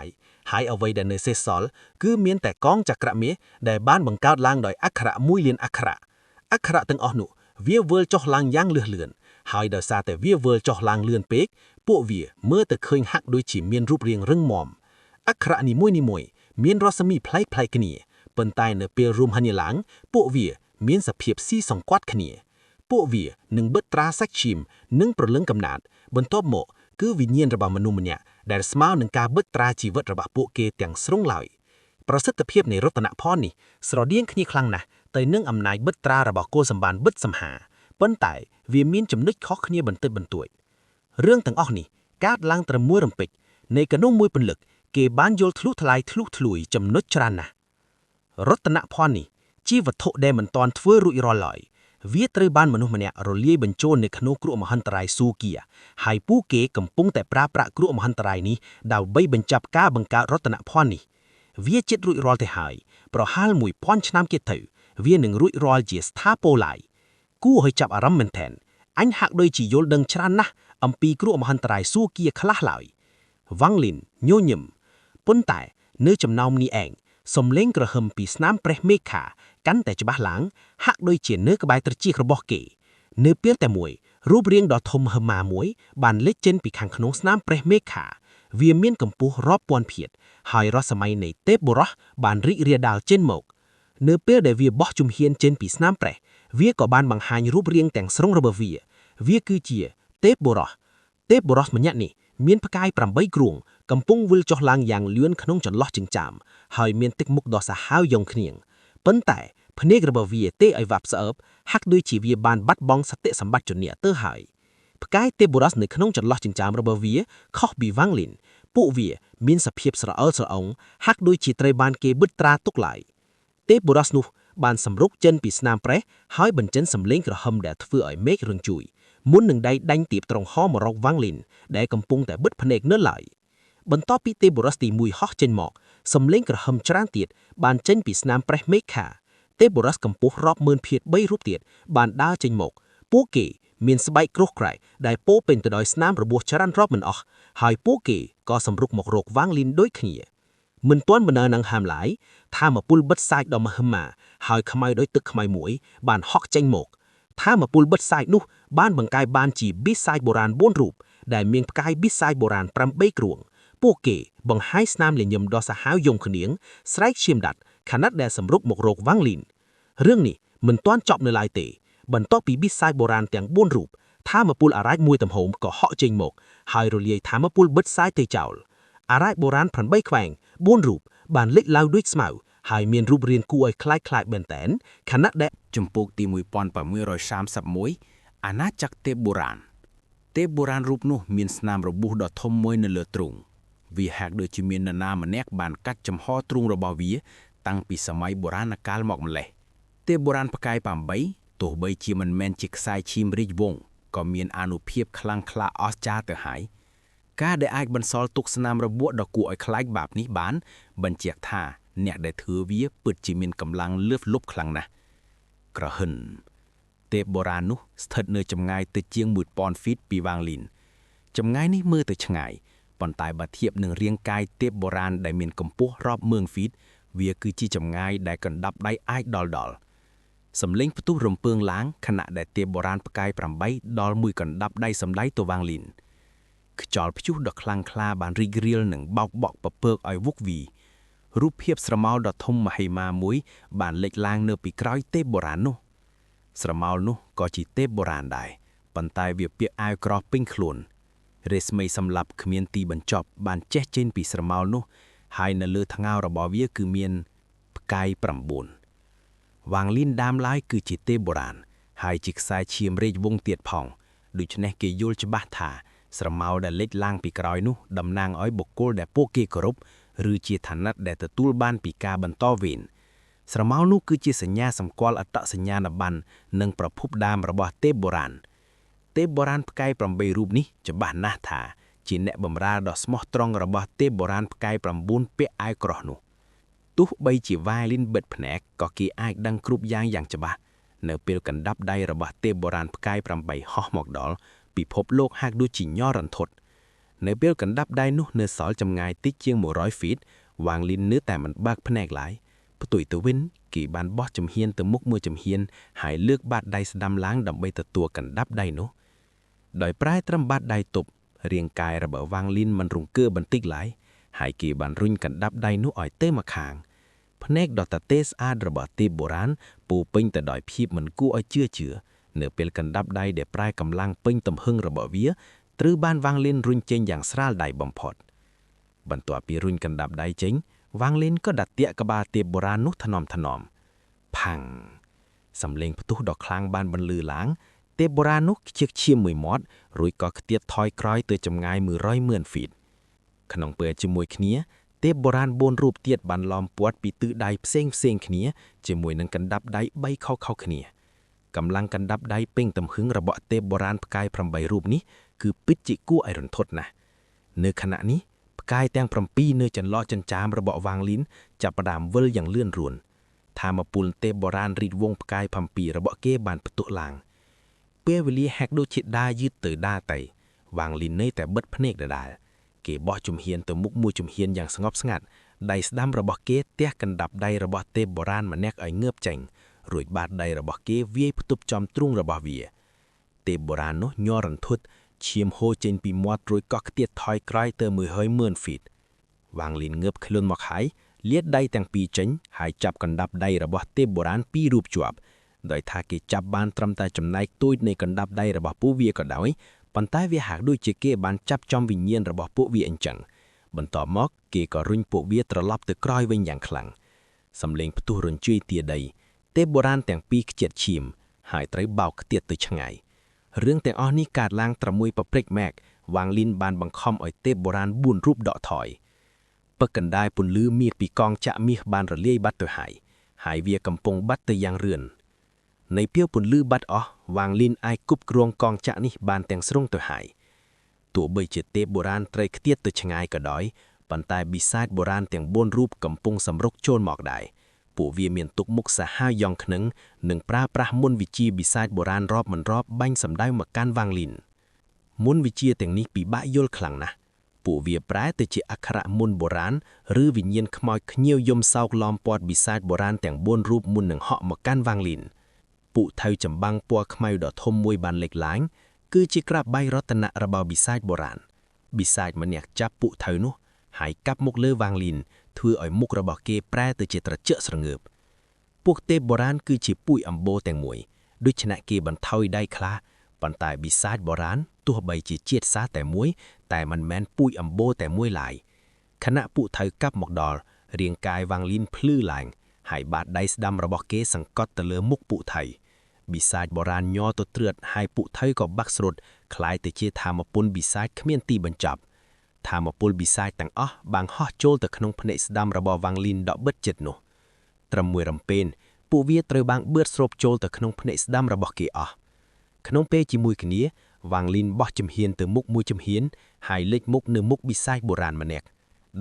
ยเอาไว้แต่ในเซซอลคือเมียนแต่กองจักระเมได้บ้านบังการล่างดอยอัคระมุ้ยเลียนอัคระตึงอหนุเวียเวลจ่อล่างย่างเลื่อนหายดอยซาแต่เวียเวลจ่อล่างเลื่อนเป๊กพวกเวียเมื่อแต่เคยหักโดยฉีเมียนรูปเรียงเรื่องมอม អក្ខរនីមួយៗមានរស្មីប្លែកៗគ្នាប៉ុន្តែនៅពេលរួមហញ្ញាឡើងពួកវាមានសភាពស៊ីសង្កត់គ្នាពួកវានឹងបិទត្រាសាច់ឈាមនិងប្រលឹងកំណត់បន្ទាប់មកគឺវិញ្ញាណរបស់មនុស្សម្នាក់ដែលស្មើនឹងការបិទត្រាជីវិតរបស់ពួកគេទាំងស្រុងឡើយប្រសិទ្ធភាពនៃរតនភណ្ឌនេះស្រដៀងគ្នាខ្លាំងណាស់ទៅនឹងអំណាចបិទត្រារបស់គោលសម្បានបិទសម្ហាប៉ុន្តែវាមានចំណុចខុសគ្នាបន្តិចបន្តួចរឿងទាំងអស់នេះកើតឡើងត្រឹមមួយរំពេចនៃកណ្ដុងមួយពន្លឹកគេបានយល់ធ្លុះថ្លួយចំណុចច្រើនណាស់រតនភណ្ឌនេះជាវត្ថុដែលមិនទាន់ធ្វើរួចរាល់ឡើយវាត្រូវបានមនុស្សម្នាក់រលាយបញ្ចូលនៅក្នុងគ្រោះមហន្តរាយស៊ូគីហើយពួកគេកំពុងតែប្រើប្រាស់គ្រោះមហន្តរាយនេះដើម្បីបញ្ចប់ការបង្កើតរតនភណ្ឌនេះវាជិតរួចរាល់ទៅហើយប្រហែល1000ឆ្នាំទៀតទៅវានឹងរួចរាល់ជាស្ថាពរឡើយគួរឲ្យចាប់អារម្មណ៍មែនទែនអញហាក់ដូចជាយល់ដឹងច្រើនណាស់អំពីគ្រោះមហន្តរាយស៊ូគីខ្លះឡើយវ៉ាងលីនញញឹមប៉ុន្តែនៅចំណោមនេះឯងសំឡេងក្រហឹមពីស្នាមព្រះមេខាកាន់តែច្បាស់ឡើងហាក់ដូចជានៅក្បែរត្រចៀករបស់គេនៅពេលតែមួយរូបរាងដ៏ធំហឹមាមួយបានលេចចេញពីខាងក្នុងស្នាមព្រះមេខាវាមានកម្ពស់រាប់ពាន់ភាទហើយរស្មីនៃទេពបុរសបានរីករាលដាលចេញមកនៅពេលដែលវាបោះជំហានចេញពីស្នាមព្រះវាក៏បានបង្ហាញរូបរាងទាំងស្រុងរបស់វាគឺជាទេពបុរសម្នាក់នេះមានផ្កាយ8គ្រួងកំពុងវិលចុះឡើងយ៉ាងលឿនក្នុងចន្លោះចិញ្ចើមហើយមានទឹកមុខដ៏សាហាវយងគ្នាងប៉ុន្តែភ្នែករបស់វាទេឲ្យវាប់ស្អើបហាក់ដូចជាវាបានបាត់បង់សតិសម្បត្តិជំនះទៅហើយផ្កាយទេពបុរសនៅក្នុងចន្លោះចិញ្ចើមរបស់វាខុសពីវ៉ាងលីនពួកវាមានសភាពស្រអើលស្រអុងហាក់ដូចជាត្រូវបានគេបិទត្រាទុកឡើយទេពបុរសនោះបានសម្រុកចេញពីស្នាមប្រេះហើយបញ្ចេញសម្លេងក្រហមដែលធ្វើឲ្យមេឃរញ្ជួយមុននឹងដៃដាញ់ទៀបត្រង់ហមមករកវ៉ាងលីនដែលកំពុងតែបិទភ្នែកនៅឡើយបន្ទាប់ពីទេពបុរសទី1ហោះចេញមកសម្លេងក្រហមច្រើនទៀតបានចេញពីស្នាមប្រេះមេខាទេពបុរសកម្ពស់រាប់ម៉ឺនភាគ3រូបទៀតបានដើរចេញមកពួកគេមានស្បែកក្រុសក្រែកដែលពោពេញទៅដោយស្នាមរបួសច្រើនរាប់មិនអស់ហើយពួកគេក៏សម្រុកមករកវ៉ាងលីនដូចគ្នាមិនទាន់បណ្ដើរនឹងហាមឡើយថាមពលបិទសាច់ដ៏មហិមាហើយខ្មៅដោយទឹកខ្មៅមួយបានហុកចេញមកថាមពលបិទសាច់នោះបានបង្កាយបានជាប៊ីសាច់បុរាណ4រូបដែលមានផ្កាយប៊ីសាច់បុរាណ8គ្រួងពួកគេបង្ហាញស្នាមលញឹមដ៏សាហាវយងគ្នាងស្រែកឈាមដាត់ខណៈដែលសម្រុកមករកវ៉ាងលីនរឿងនេះមិនទាន់ចប់នៅឡើយទេបន្ទាប់ពីប៊ីសាច់បុរាណទាំង4រូបថាមពលអារ៉ាចមួយទំហំក៏ហក់ចេញមកហើយរលាយថាមពលបិទសាច់ទៅចោលអារ៉ាចបុរាណ8ខ្វែង4រូបបានលេចឡើងដូចស្មៅហើយមានរូបរាងគួរឲ្យខ្លាចមែនទែនខណៈដែលចំពោះទី1631អាណាចក្រទេពបុរាណរូបនោះមានស្នាមរបួសដ៏ធំមួយនៅលើទ្រូងវាហាក់ដូចជាមាននរណាម្នាក់បានកាត់ចំហទ្រូងរបស់វាតាំងពីសម័យបុរាណកាលមកម្លេះទេពបុរាណផ្កាយ8ទោះបីជាមិនមែនជាខ្សែឈាមរាជវង្សក៏មានអានុភាពខ្លាំងក្លាអស្ចារ្យទៅហើយការដែលអាចបន្សល់ទុកស្នាមរបួសដ៏គួរឲ្យខ្លាចបាបនេះបានបញ្ជាក់ថាអ្នកដែលធ្វើវាពិតជាមានកម្លាំងលើសលប់ខ្លាំងណាស់ក្រហិនទេពបុរាណនោះស្ថិតនៅចម្ងាយទៅជាង1000 ហ្វីតពីវ៉ាងលីនចម្ងាយនេះមើលទៅឆ្ងាយប៉ុន្តែបើធៀបនឹងរាងកាយទេពបុរាណដែលមានកម្ពស់រាប់ម៉ឺនហ្វីតវាគឺជាចម្ងាយដែលកណ្ដាប់ដៃអាចដល់សំឡេងផ្ទុះរំពើងឡើងខណៈដែលទេពបុរាណផ្កាយ8ដល់មួយកណ្ដាប់ដៃសម្ដីទៅវ៉ាងលីនខ្យល់ព្យុះដ៏ខ្លាំងក្លាបានរីករាលនឹងបោកបក់ពពកឲ្យវុកវីរូបភាពស្រមោលដ៏ធំមហិមាមួយបានលេចឡើងនៅពីក្រោយទេពបុរាណនោះស្រមោលនោះក៏ជាទេពបុរាណដែរប៉ុន្តែវាពាក់អាវក្រោះពេញខ្លួនរេស្មីសម្លាប់គ្មានទីបញ្ចប់បានចេះចេញពីស្រមោលនោះហើយនៅលើថ្ងោររបស់វាគឺមានផ្កាយ9វ៉ាងលីនដើមឡើយគឺជាទេពបុរាណហើយជាខ្សែឈាមរាជវង្សទៀតផងដូច្នេះគេយល់ច្បាស់ថាស្រមោលដែលលេចឡើងពីក្រោយនោះតំណាងឲ្យបុគ្គលដែលពួកគេគោរពឬជាឋានៈដែលទទួលបានពីការបន្តវេនស្រមោលនោះគឺជាសញ្ញាសម្គាល់អត្តសញ្ញាណប័ណ្ណនិងប្រភពដើមរបស់ទេពបុរាណផ្កាយ8រូបនេះច្បាស់ណាស់ថាជាអ្នកបម្រើដ៏ស្មោះត្រង់របស់ទេពបុរាណផ្កាយ9ពាក់អាវក្រោះនោះទោះបីជាវ៉ាលីនបិទភ្នែកក៏គេអាចដឹងគ្រប់យ៉ាងច្បាស់នៅពេលកណ្ដាប់ដៃរបស់ទេពបុរាណផ្កាយ8ហោះមកដល់ពិភពលោកហាក់ដូចជាញ័ររន្ធត់នៅពេលកណ្ដាប់ដៃនោះនៅសល់ចម្ងាយតិចជាង100 ហ្វីតវ៉ាងលីននៅតែមិនបើកភ្នែកឡើយផ្ទុយទៅវិញគេបានបោះជំហានទៅមុខមួយជំហានហើយលើកបាតដៃស្ដាំឡើងដើម្បីទទួលកណ្ដាប់ដៃនោះដោយប្រែត្រឹមបាតដៃទប់រាងកាយរបស់វ៉ាងលីនមិនរង្គើបន្តិចឡើយ ហើយគេបានរុញកណ្ដាប់ដៃនោះឲ្យទៅមកខាងភ្នែកដ៏តាទេស្អាតរបស់ទេពបុរាណពោពេញទៅដោយភាពមិនគួរឲ្យជឿនៅពេលកណ្ដាប់ដៃដែលប្រែកម្លាំងពេញទំហឹងរបស់វាត្រូវបានវ៉ាងលីនរុញចេញយ៉ាងស្រាលដៃបំផុតបន្ទាប់ពីរុញកណ្ដាប់ដៃចេញវ៉ាងលីនក៏ដាក់ទាក់ក្បាលទេពបុរាណនោះថ្នមផាំងសំឡេងផ្ទុះដ៏ខ្លាំងបានបន្លឺឡើងទេពបុរាណនោះខ្ជិះឈាមមួយមាត់រួចក៏ខ្ទាតថយក្រោយទៅចម្ងាយ100,000 ហ្វីតក្នុងពេលជាមួយគ្នាទេពបុរាណ4រូបទៀតបានឡោមព័ទ្ធពីទិសដៅផ្សេងគ្នាជាមួយនឹងកណ្ដាប់ដៃ3ខុសគ្នាកម្លាំងកណ្ដាប់ដៃពេញទំហឹងរបស់ទេពបុរាណផ្កាយ8រូបនេះគឺពិតជាគួរឲ្យរន្ធត់ណាស់នៅខណៈនេះផ្កាយទាំង7នៅចន្លោះចិញ្ចាមរបស់វ៉ាងលីនចាប់ផ្ដើមវិលយ៉ាងលឿនរួនថាមពលទេពបុរាណរីកវងផ្កាយ7របស់គេបានផ្ទុះឡើងពេលវេលាហាក់ដូចជាដើរយឺតទៅដើរទៅវ៉ាងលីននៅតែបិទភ្នែកដដែលគេបោះជំហានទៅមុខមួយជំហានយ៉ាងស្ងប់ស្ងាត់ដៃស្ដាំរបស់គេទះកណ្ដាប់ដៃរបស់ទេពបុរាណម្នាក់ឲ្យងើបចេញរួចបាតដៃរបស់គេវាយផ្ទប់ចំទ្រូងរបស់វាទេពបុរាណនោះញ័ររន្ធត់ឈាមហូរចេញពីមាត់រួចក៏ខ្ទាតថយក្រោយទៅ100,000 ហ្វីតវ៉ាងលីនងើបខ្លួនមកហើយលាតដៃទាំងពីរចេញហើយចាប់កណ្ដាប់ដៃរបស់ទេពបុរាណពីររូបជាប់ដោយថាគេចាប់បានត្រឹមតែចំណែកទូចនៃកណ្ដាប់ដៃរបស់ពួកវាក៏ដោយប៉ុន្តែវាហាក់ដូចជាគេបានចាប់ចំវិញ្ញាណរបស់ពួកវាអញ្ចឹងបន្ទាប់មកគេក៏រុញពួកវាត្រឡប់ទៅក្រោយវិញយ៉ាងខ្លាំងសំឡេងផ្ទុះរញ្ជួយទាដីទេពបុរាណទាំងពីរខ្ជិតឈាមហើយត្រូវបោកខ្ទាតទៅឆ្ងាយរឿងទាំងអស់នេះកើតឡើងត្រឹមមួយប៉ព្រិចម៉ែកវ៉ាងលីនបានបង្ខំឲ្យទេពបុរាណ4រូបដកថយពឹកកណ្ដាលពន្លឺមាសពីកងចាក់មាសបានរលាយបាត់ទៅហើយវាកំពុងបាត់ទៅយ៉ាងរឿននៃពេលពន្លឺបាត់អស់វ៉ាងលីនអាចគប់គ្រងកងចាក់នេះបានទាំងស្រុងទៅហើយទោះបីជាទេពបុរាណត្រូវខ្ទាតទៅឆ្ងាយក៏ដោយប៉ុន្តែបិសាចបុរាណទាំង4រូបកំពុងសម្រុកចូលមកដែរពួកវាមានទុកមុខសាហាវយ៉ងខ្នឹងនិងប្រើប្រាស់មុនវិជាបិសាចបុរាណរាប់មិនរាប់បាញ់សម្ដៅមកកាន់វ៉ាងលីនមុនវិជាទាំងនេះពិបាកយល់ខ្លាំងណាស់ពួកវាប្រែទៅជាអក្ខរមុនបុរាណឬវិញ្ញាណខ្មោចខ្ញៀវយំសោកឡោមព័ទ្ធបិសាចបុរាណទាំង4រូបមុននឹងហក់មកកាន់វ៉ាងលីនពុថៅចម្បាំងពណ៌ខ្មៅដ៏ធំមួយបានលេចឡើងគឺជាក្រាបបែករតនៈរបស់បិសាចបុរាណបិសាចម្នាក់ចាប់ពុថៅនោះហើយកាប់មុខលើវ៉ាងលីនធ្វើឲ្យមុខរបស់គេប្រែទៅជាត្រជាក់ស្រងើបពួកទេពបុរាណគឺជាពូជអម្បូរទាំងមួយដូច្នេះគេបន្ថយដៃខ្លះប៉ុន្តែបិសាចបុរាណទោះបីជាជាតិសាសន៍តែមួយតែមិនមែនពូជអម្បូរតែមួយឡើយខណៈពុថៅកាប់មកដល់រាងកាយវ៉ាងលីនភ្លឺឡើងហើយបាតដៃស្ដាំរបស់គេសង្កត់ទៅលើមុខពុថៅបិសាចបុរាណញ័រទៅត្រឿតហើយពុថៅក៏បាក់ស្រុតคล้ายទៅជាថាមពលបិសាចគ្មានទីបញ្ចប់ថាមពលបិសាចទាំងអស់បាំងហោះចូលទៅក្នុងភ្នែកស្ដាំរបស់វ៉ាងលីនដកបិទចិត្តនោះត្រឹមមួយរំពេនពួកវាត្រូវបាំងបឺតស្រូបចូលទៅក្នុងភ្នែកស្ដាំរបស់គេអស់ក្នុងពេលជាមួយគ្នាវ៉ាងលីនបោះជំហានទៅមុខមួយជំហានហើយលេចមុខនៅមុខបិសាចបុរាណម្នាក់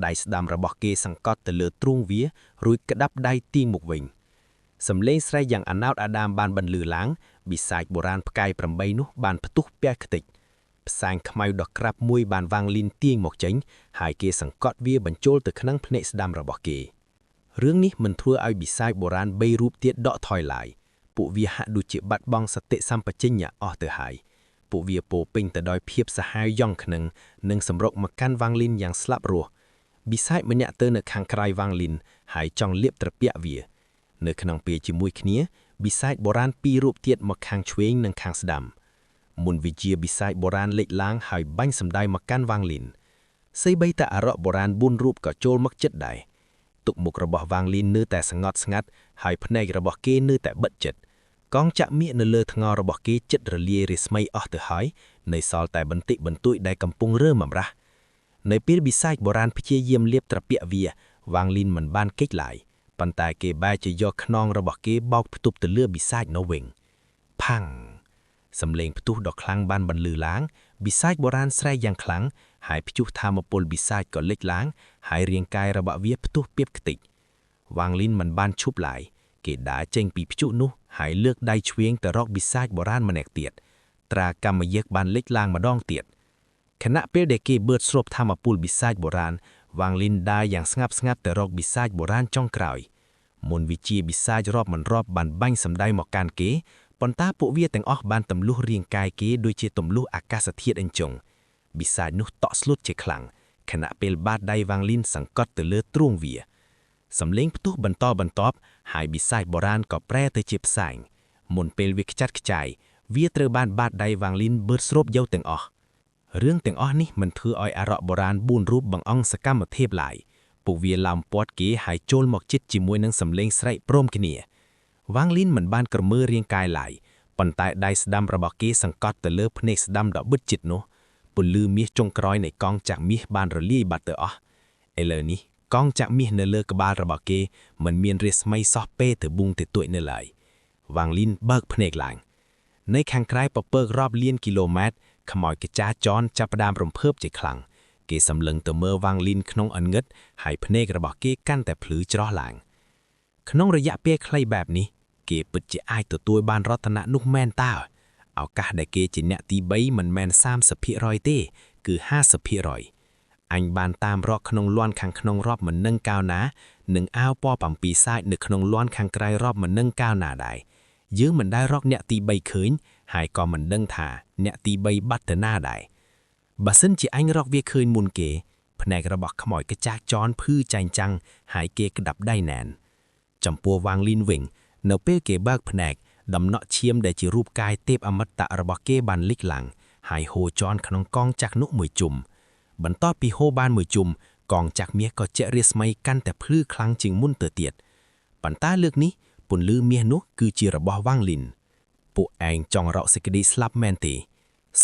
ដៃស្ដាំរបស់គេសង្កត់ទៅលើទ្រូងវារួចក្តាប់ដៃទីមុខវិញសំឡេងស្រែកយ៉ាងអាណោតអាដាមបានបន្លឺឡើងបិសាចបុរាណផ្កាយ8នោះបានផ្ទុះពះខ្ទេចផ្សែងខ្មៅដ៏ក្រាបមួយបានវ៉ាងលីនទាញមកចេញហើយគេសង្កត់វាបញ្ចូលទៅក្នុងភ្នែកស្ដាំរបស់គេរឿងនេះមិនធ្វើឲ្យបិសាចបុរាណ3រូបទៀតដកថយឡើយពួកវាហាក់ដូចជាបាត់បង់សតិសម្បជញ្ញៈអស់ទៅហើយពួកវាពោពេញទៅដោយភាពសាហាវយ៉ងខ្នឹងនិងសម្រុកមកកាន់វ៉ាងលីនយ៉ាងស្លាប់រស់បិសាចម្នាក់ទៅនៅខាងក្រៅវ៉ាងលីនហើយចង់លាបត្រពាក់វានៅក្នុងពេលជាមួយគ្នាបិសាចបុរាណ2រូបទៀតមកខាងឆ្វេងនិងខាងស្ដាំមុនវិជាបិសាចបុរាណលេចឡើងហើយបាញ់សម្ដៅមកកាន់វ៉ាងលីនសូម្បីតែអរៈបុរាណ4រូបក៏ចូលមកជិតដែរទុកមុខរបស់វ៉ាងលីននៅតែស្ងប់ស្ងាត់ហើយភ្នែករបស់គេនៅតែបិទជិតកងចាក់មាសនៅលើថ្ងររបស់គេជិតរលាយរស្មីអស់ទៅហើយនៅសល់តែបន្តិចបន្តួចដែលកំពុងរើមម្រាស់នៅពេលបិសាចបុរាណព្យាយាមលាបត្រពាក់វាវ៉ាងលីនមិនបានកិច្ចឡើយប៉ុន្តែគេបែរជាយកខ្នងរបស់គេបោកផ្ទប់ទៅលើបិសាចនោះវិញផាំងសំឡេងផ្ទុះដ៏ខ្លាំងបានបន្លឺឡើងបិសាចបុរាណស្រែកយ៉ាងខ្លាំងហើយព្យុះថាមពលបិសាចក៏លេចឡើងហើយរាងកាយរបស់វាផ្ទុះពីបខ្ទេចវ៉ាងលីនមិនបានឈប់ឡើយគេដើរចេញពីព្យុះនោះហើយលើកដៃឆ្វេងទៅរកបិសាចបុរាណម្នាក់ទៀតត្រាកម្មយិកបានលេចឡើងម្ដងទៀតខណៈពេលដែលគេបឺតស្រូបថាមពលបិសាចបុរាណវ៉ាងលីនដើរយ៉ាងស្ងាត់ស្ងាត់ទៅរកបិសាចបុរាណចុងក្រោយមុនវិជាបិសាចរាប់មិនរាប់បានបាញ់សម្ដៅមកកាន់គេប៉ុន្តែពួកវាទាំងអស់បានទម្លុះរាងកាយគេដូចជាទម្លុះអាកាសធាតុអញ្ចឹងបិសាចនោះតក់ស្លុតជាខ្លាំង ខណៈពេលបាតដៃវ៉ាងលីនសង្កត់ទៅលើទ្រូងវាសំឡេងផ្ទុះបន្តបន្ទាប់ហើយបិសាចបុរាណក៏ប្រែទៅជាផ្សែងមុនពេលវាខ្ចាត់ខ្ចាយវាត្រូវបានបាតដៃវ៉ាងលីនបឺតស្រូបយកទាំងអស់រឿងទាំងអស់នេះមិនធ្វើឲ្យអារក្សបុរាណ4រូបបង្អង់សកម្មភាពឡើយពួកវាឡោមព័ទ្ធគេហើយចូលមកជិតជាមួយនឹងសំឡេងស្រែកព្រមគ្នាវ៉ាងលីនមិនបានក្រមើរាងកាយឡើយប៉ុន្តែដៃស្ដាំរបស់គេសង្កត់ទៅលើភ្នែកស្ដាំដ៏បិទជិតនោះពន្លឺមាសចុងក្រោយនៃកងចាក់មាសបានរលាយបាត់ទៅអស់ឥឡូវនេះកងចាក់មាសនៅលើក្បាលរបស់គេមិនមានរាស្មីសោះពេទៅប៊ូងទៅទួយនៅឡើយវ៉ាងលីនបើកភ្នែកឡើងនៅខាងក្រៅពពករាប់លានគីឡូម៉ែត្រខ្មោចកាចាចរចាប់ផ្ដើមរំភើបជាខ្លាំងគេសម្លឹងទៅមើលវ៉ាងលីនក្នុងអន្ងឹតហើយភ្នែករបស់គេកាន់តែភ្លឺច្រោះឡើងក្នុងរយៈពេលខ្លីបែបនេះគេពិតជាអាចទទួលបានរតនៈនោះមែនតើឱកាសដែលគេជាអ្នកទី3មិនមែន 30% ទេគឺ 50%អញបានតាមរកក្នុងលាន់ខាងក្នុងរាប់មិននឹងកៅណានិងអាវពណ៌7សាច់នៅក្នុងលាន់ខាងក្រៅរាប់មិននឹងកៅណាដែរយើងមិនដែលរកអ្នកទី3ឃើញហើយក៏មិនដឹងថាអ្នកទី3បាត់ទៅណាដែរបើសិនជាអញរកវាឃើញមុនគេភ្នែករបស់ខ្មោចកាចាចរភឺចាញ់ចាំងហើយគេក្តាប់ដៃណែនចំពោះវ៉ាងលីនវិញនៅពេលគេបើកភ្នែកដំណក់ឈាមដែលជារូបកាយទេពអមតៈរបស់គេបានលេចឡើងហើយហូរជន់ក្នុងកងចាក់នោះមួយជុំបន្ទាប់ពីហូរបានមួយជុំកងចាក់មាសក៏ជារាស្មីកាន់តែភ្លឺខ្លាំងជាងមុនទៅទៀតប៉ុន្តែលើកនេះពន្លឺមាសនោះគឺជារបស់វ៉ាងលីនពួកឯងចង់រកសេចក្តីស្លាប់មែនទេ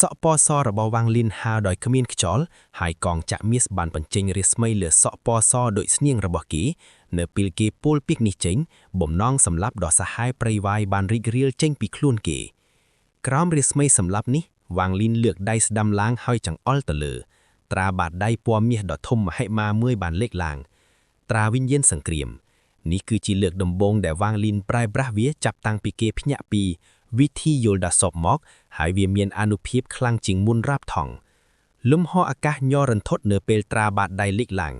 សក់ពណ៌សរបស់វ៉ាងលីនហើរដោយគ្មានខ្យល់ហើយកងចាក់មាសបានបញ្ចេញរាស្មីលើសក់ពណ៌សដូចស្នៀងរបស់គេនៅពេលគេពោលពីកនេះចេញបំណងសម្លាប់ដ៏សាហាវព្រៃវាយបានរីករាលចេញពីខ្លួនគេក្រោមរាស្មីសម្លាប់នេះវ៉ាងលីនលើកដៃស្ដាំឡើងហើយចង្អុលទៅលើត្រាបាតដៃពណ៌មាសដ៏ធំមហិមាមួយបានលេចឡើងត្រាវិញ្ញាណសង្គ្រាមនេះគឺជាលើកដំបូងដែលវ៉ាងលីនប្រើប្រាស់វាចាប់តាំងពីគេភ្ញាក់ពីវិធីយល់ដាសពមកហើយវាមានអានុភាពខ្លាំងជាងមុនរាប់ថងលំហអាកាសញ័ររន្ធត់នៅពេលត្រាបាតដៃលេចឡើង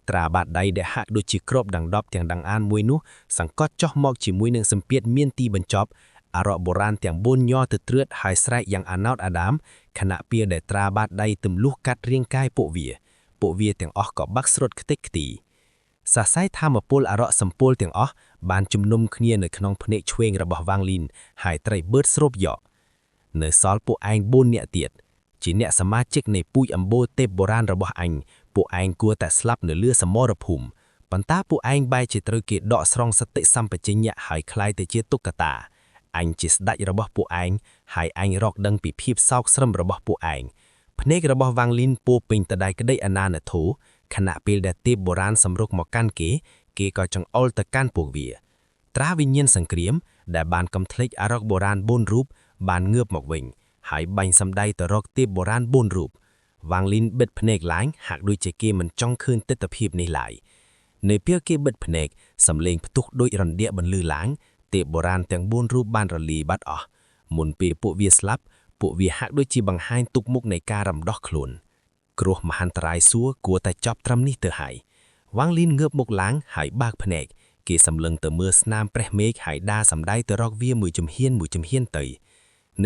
ត្រាបាតដៃដែលហាក់ដូចជាគ្របដង្ដប់ទាំងដង្អានមួយនោះសង្កត់ចុះមកជាមួយនឹងសម្ពាធមានទីបញ្ចប់អារក្សបុរាណទាំង4ញ័រទៅត្រឿតហើយស្រែកយ៉ាងអាណោតអាដាមខណៈពេលដែលត្រាបាតដៃទម្លុះកាត់រាងកាយពួកវាទាំងអស់ក៏បាក់ស្រុតខ្ទេចខ្ទីសរសៃធម្មពលអារក្សសម្ពុលទាំងអស់បានជំនុំគ្នានៅក្នុងភ្នែកឆ្វេងរបស់វ៉ាងលីនហើយត្រីបឺតស្រូបយកនៅសល់ពួកឯង4នាក់ទៀតជាអ្នកសមាជិកនៃពូជអម្បូរទេពបុរាណរបស់អញពួកឯងគួរតែស្លាប់នៅលើសមរភូមិប៉ុន្តែពួកឯងបែរជាត្រូវគេដកស្រង់សតិសម្បជញ្ញៈហើយคล้ายទៅជាតុក្កតាអញជាស្ដេចរបស់ពួកឯងហើយអញរកដឹងពីភាពសោកស្រឹមរបស់ពួកឯងភ្នែករបស់វ៉ាងលីនពោពេញទៅដោយក្តីអាណិធូខណៈពេលដែលទេពបុរាណសម្រុកមកកាន់គេក៏ចង្អុលទៅកាន់ពួកវាត្រាវិញ្ញាណសង្គ្រាមដែលបានកំធ្លេចអារក្សបុរាណ4រូបបានងើបមកវិញហើយបាញ់សម្ដីទៅរកទេពបុរាណ4រូបវ៉ាងលីនបិទភ្នែកឡើងហាក់ដូចជាគេមិនចង់ឃើញទិដ្ឋភាពនេះឡើយនៅពេលគេបិទភ្នែកសំឡេងផ្ទុះដូចរន្ទាក់បន្លឺឡើងទេពបុរាណទាំង4រូបបានរលាយបាត់អស់មុនពេលពួកវាស្លាប់ពួកវាហាក់ដូចជាបង្ហាញទុកមុខនៃការរំដោះខ្លួនគ្រោះមហន្តរាយសួរគួរតែចប់ត្រឹមនេះទៅហើយវ៉ាងលីនងើបមុខឡើងហើយបើកភ្នែកគេសម្លឹងទៅមើលស្នាមព្រះមេឃហើយដាសម្ដីទៅរកវាមួយជំហានទៅ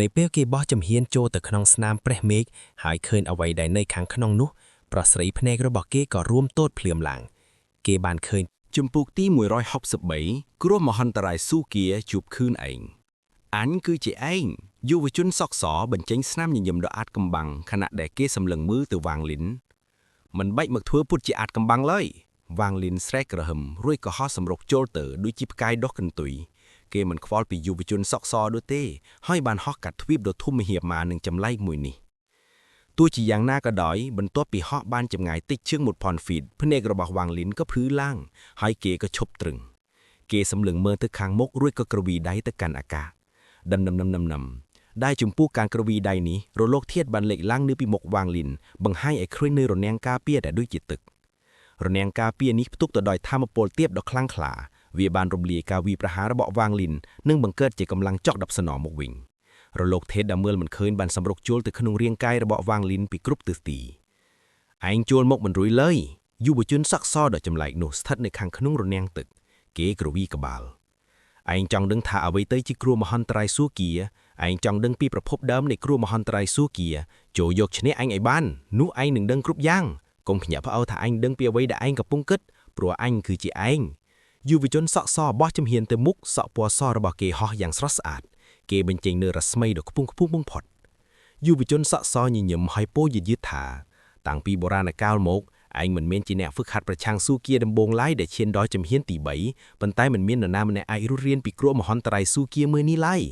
នៅពេលគេបោះជំហានចូលទៅក្នុងស្នាមព្រះមេឃហើយឃើញអ្វីដែលនៅខាងក្នុងនោះប្រស្រីភ្នែករបស់គេក៏រួមតូចភ្លាមឡើងគេបានឃើញជំពូកទី163គ្រោះមហន្តរាយស៊ូគៀជួបខឿនឯងអញគឺជាឯងយុវជនសក់សបញ្ចេញស្នាមញញឹមដ៏អាតកំបាំងខណៈដែលគេសម្លឹងមើលទៅវ៉ាងលីនមិនបាច់មកធ្វើពុតជាអាតកំបាំងឡើយវ៉ាងលីនស្រែកក្រហមរួចក៏ហោះសម្រុកចូលទៅដូចជាផ្កាយដុះកន្ទុយគេមិនខ្វល់ពីយុវជនសក់សដូចទេហើយបានហោះកាត់ទ្វីបដ៏ធំមហិមានឹងចម្លែកមួយនេះទោះជាយ៉ាងណាក៏ដោយបន្ទាប់ពីហោះបានចម្ងាយតិចជាង1000 feet ភ្នែករបស់វ៉ាងលីនក៏ភ្លឺឡើងហើយគេក៏ឈប់ត្រឹងគេសម្លឹងមើលទៅខាងមុខរួចក៏ក្រវីដៃទៅកាន់អាកាសដណ្ំដែលចំពោះការក្រវីដៃនេះរលកធាតុបានលេចឡើងនៅពីមុខវ៉ាងលីនបង្ហាញឲ្យឃើញនៅរនាំងការពារដែលដូចជាទឹករនាំងការពារនេះផ្ទុកទៅដោយធម្មពលទាបដ៏ខ្លាំងក្លាវាបានរំលាយការវាយប្រហាររបស់វ៉ាងលីននិងបង្កើតជាកម្លាំងចក់ដប់ស្នងមកវិញរលកធាតុដែលមើលមិនឃើញបានសម្រុកចូលទៅក្នុងរាងកាយរបស់វ៉ាងលីនពីគ្រប់ទិសទីឯងចូលមកមិនរួយឡើយយុវជនសក្សរដ៏ចម្លែកនោះស្ថិតនៅខាងក្នុងរនាំងទឹកគេក្រវីក្បាលឯងចង់ដឹងថាអ្វីទៅជាគ្រោះមហន្តរាយស៊ូគៀឯងចង់ដឹងពីប្រភពដើមនៃគ្រោះមហន្តរាយស៊ូគៀចូលយកឈ្នះអញឲ្យបាននោះឯងនឹងដឹងគ្រប់យ៉ាង កុំភ្ញាក់ផ្អើលថាអញដឹងពីអ្វីដែលឯងកំពុងគិតព្រោះអញគឺជាឯងយុវជនសក់សបោះជំហានទៅមុខសក់ពណ៌សរបស់គេហោះយ៉ាងស្រស់ស្អាតគេបញ្ចេញនូវរស្មីដ៏ខ្ពង់ខ្ពស់បំផុតយុវជនសក់សញញឹមហើយពោលយឺតៗថាតាំងពីបុរាណកាលមកឯងមិនមែនជាអ្នកហ្វឹកហាត់ប្រឆាំងស៊ូគៀដំបូងឡើយដែលឈានដល់ជំហានទី3ប៉ុន្តែមិនមាននរណាម្នាក់អាចរស់រៀនពីគ្រោះមហន្តរាយស៊ូគៀមួយនេះឡើយ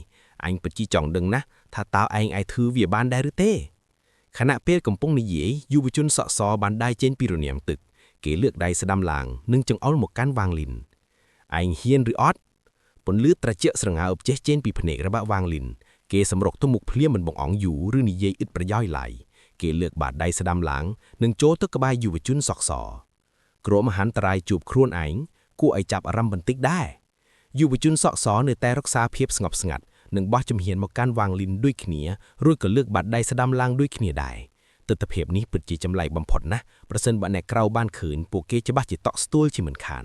អញពិតជាចង់ដឹងណាស់ថាតើឯងអាចធ្វើវាបានដែរឬទេខណៈពេលកំពុងនិយាយយុវជនសក់សបានដើរចេញពីរនាមទឹកគេលើកដៃស្ដាំឡើងនិងចង្អុលមកកាន់វ៉ាងលីនឯងហ៊ានឬអត់ពន្លឺត្រជាក់ស្រងាប់ចេះចេញពីភ្នែករបស់វ៉ាងលីនគេសម្រុកទៅមុខភ្លាមមិនបង្អង់យូរឬនិយាយឥតប្រយោជន៍ឡើយគេលើកបាតដៃស្ដាំឡើងនិងចូលទៅក្បែរយុវជនសក់សគ្រោះមហន្តរាយជួបខ្លួនឯងគួរឲ្យចាប់អារម្មណ៍បន្តិចដែរយុវជនសក់សនៅតែរក្សាភាពស្ងប់ស្ងាត់និងបោះជំហានមកកាន់វ៉ាងលីនដូចគ្នារួចក៏លើកបាតដៃស្ដាំឡើងដូចគ្នាដែរទស្សនវិជ្ជានេះពិតជាចម្លែកបំផុតណាស់ប្រសិនបើអ្នកក្រៅបានឃើញពួកគេច្បាស់ជាតក់ស្ទួលជាមិនខាន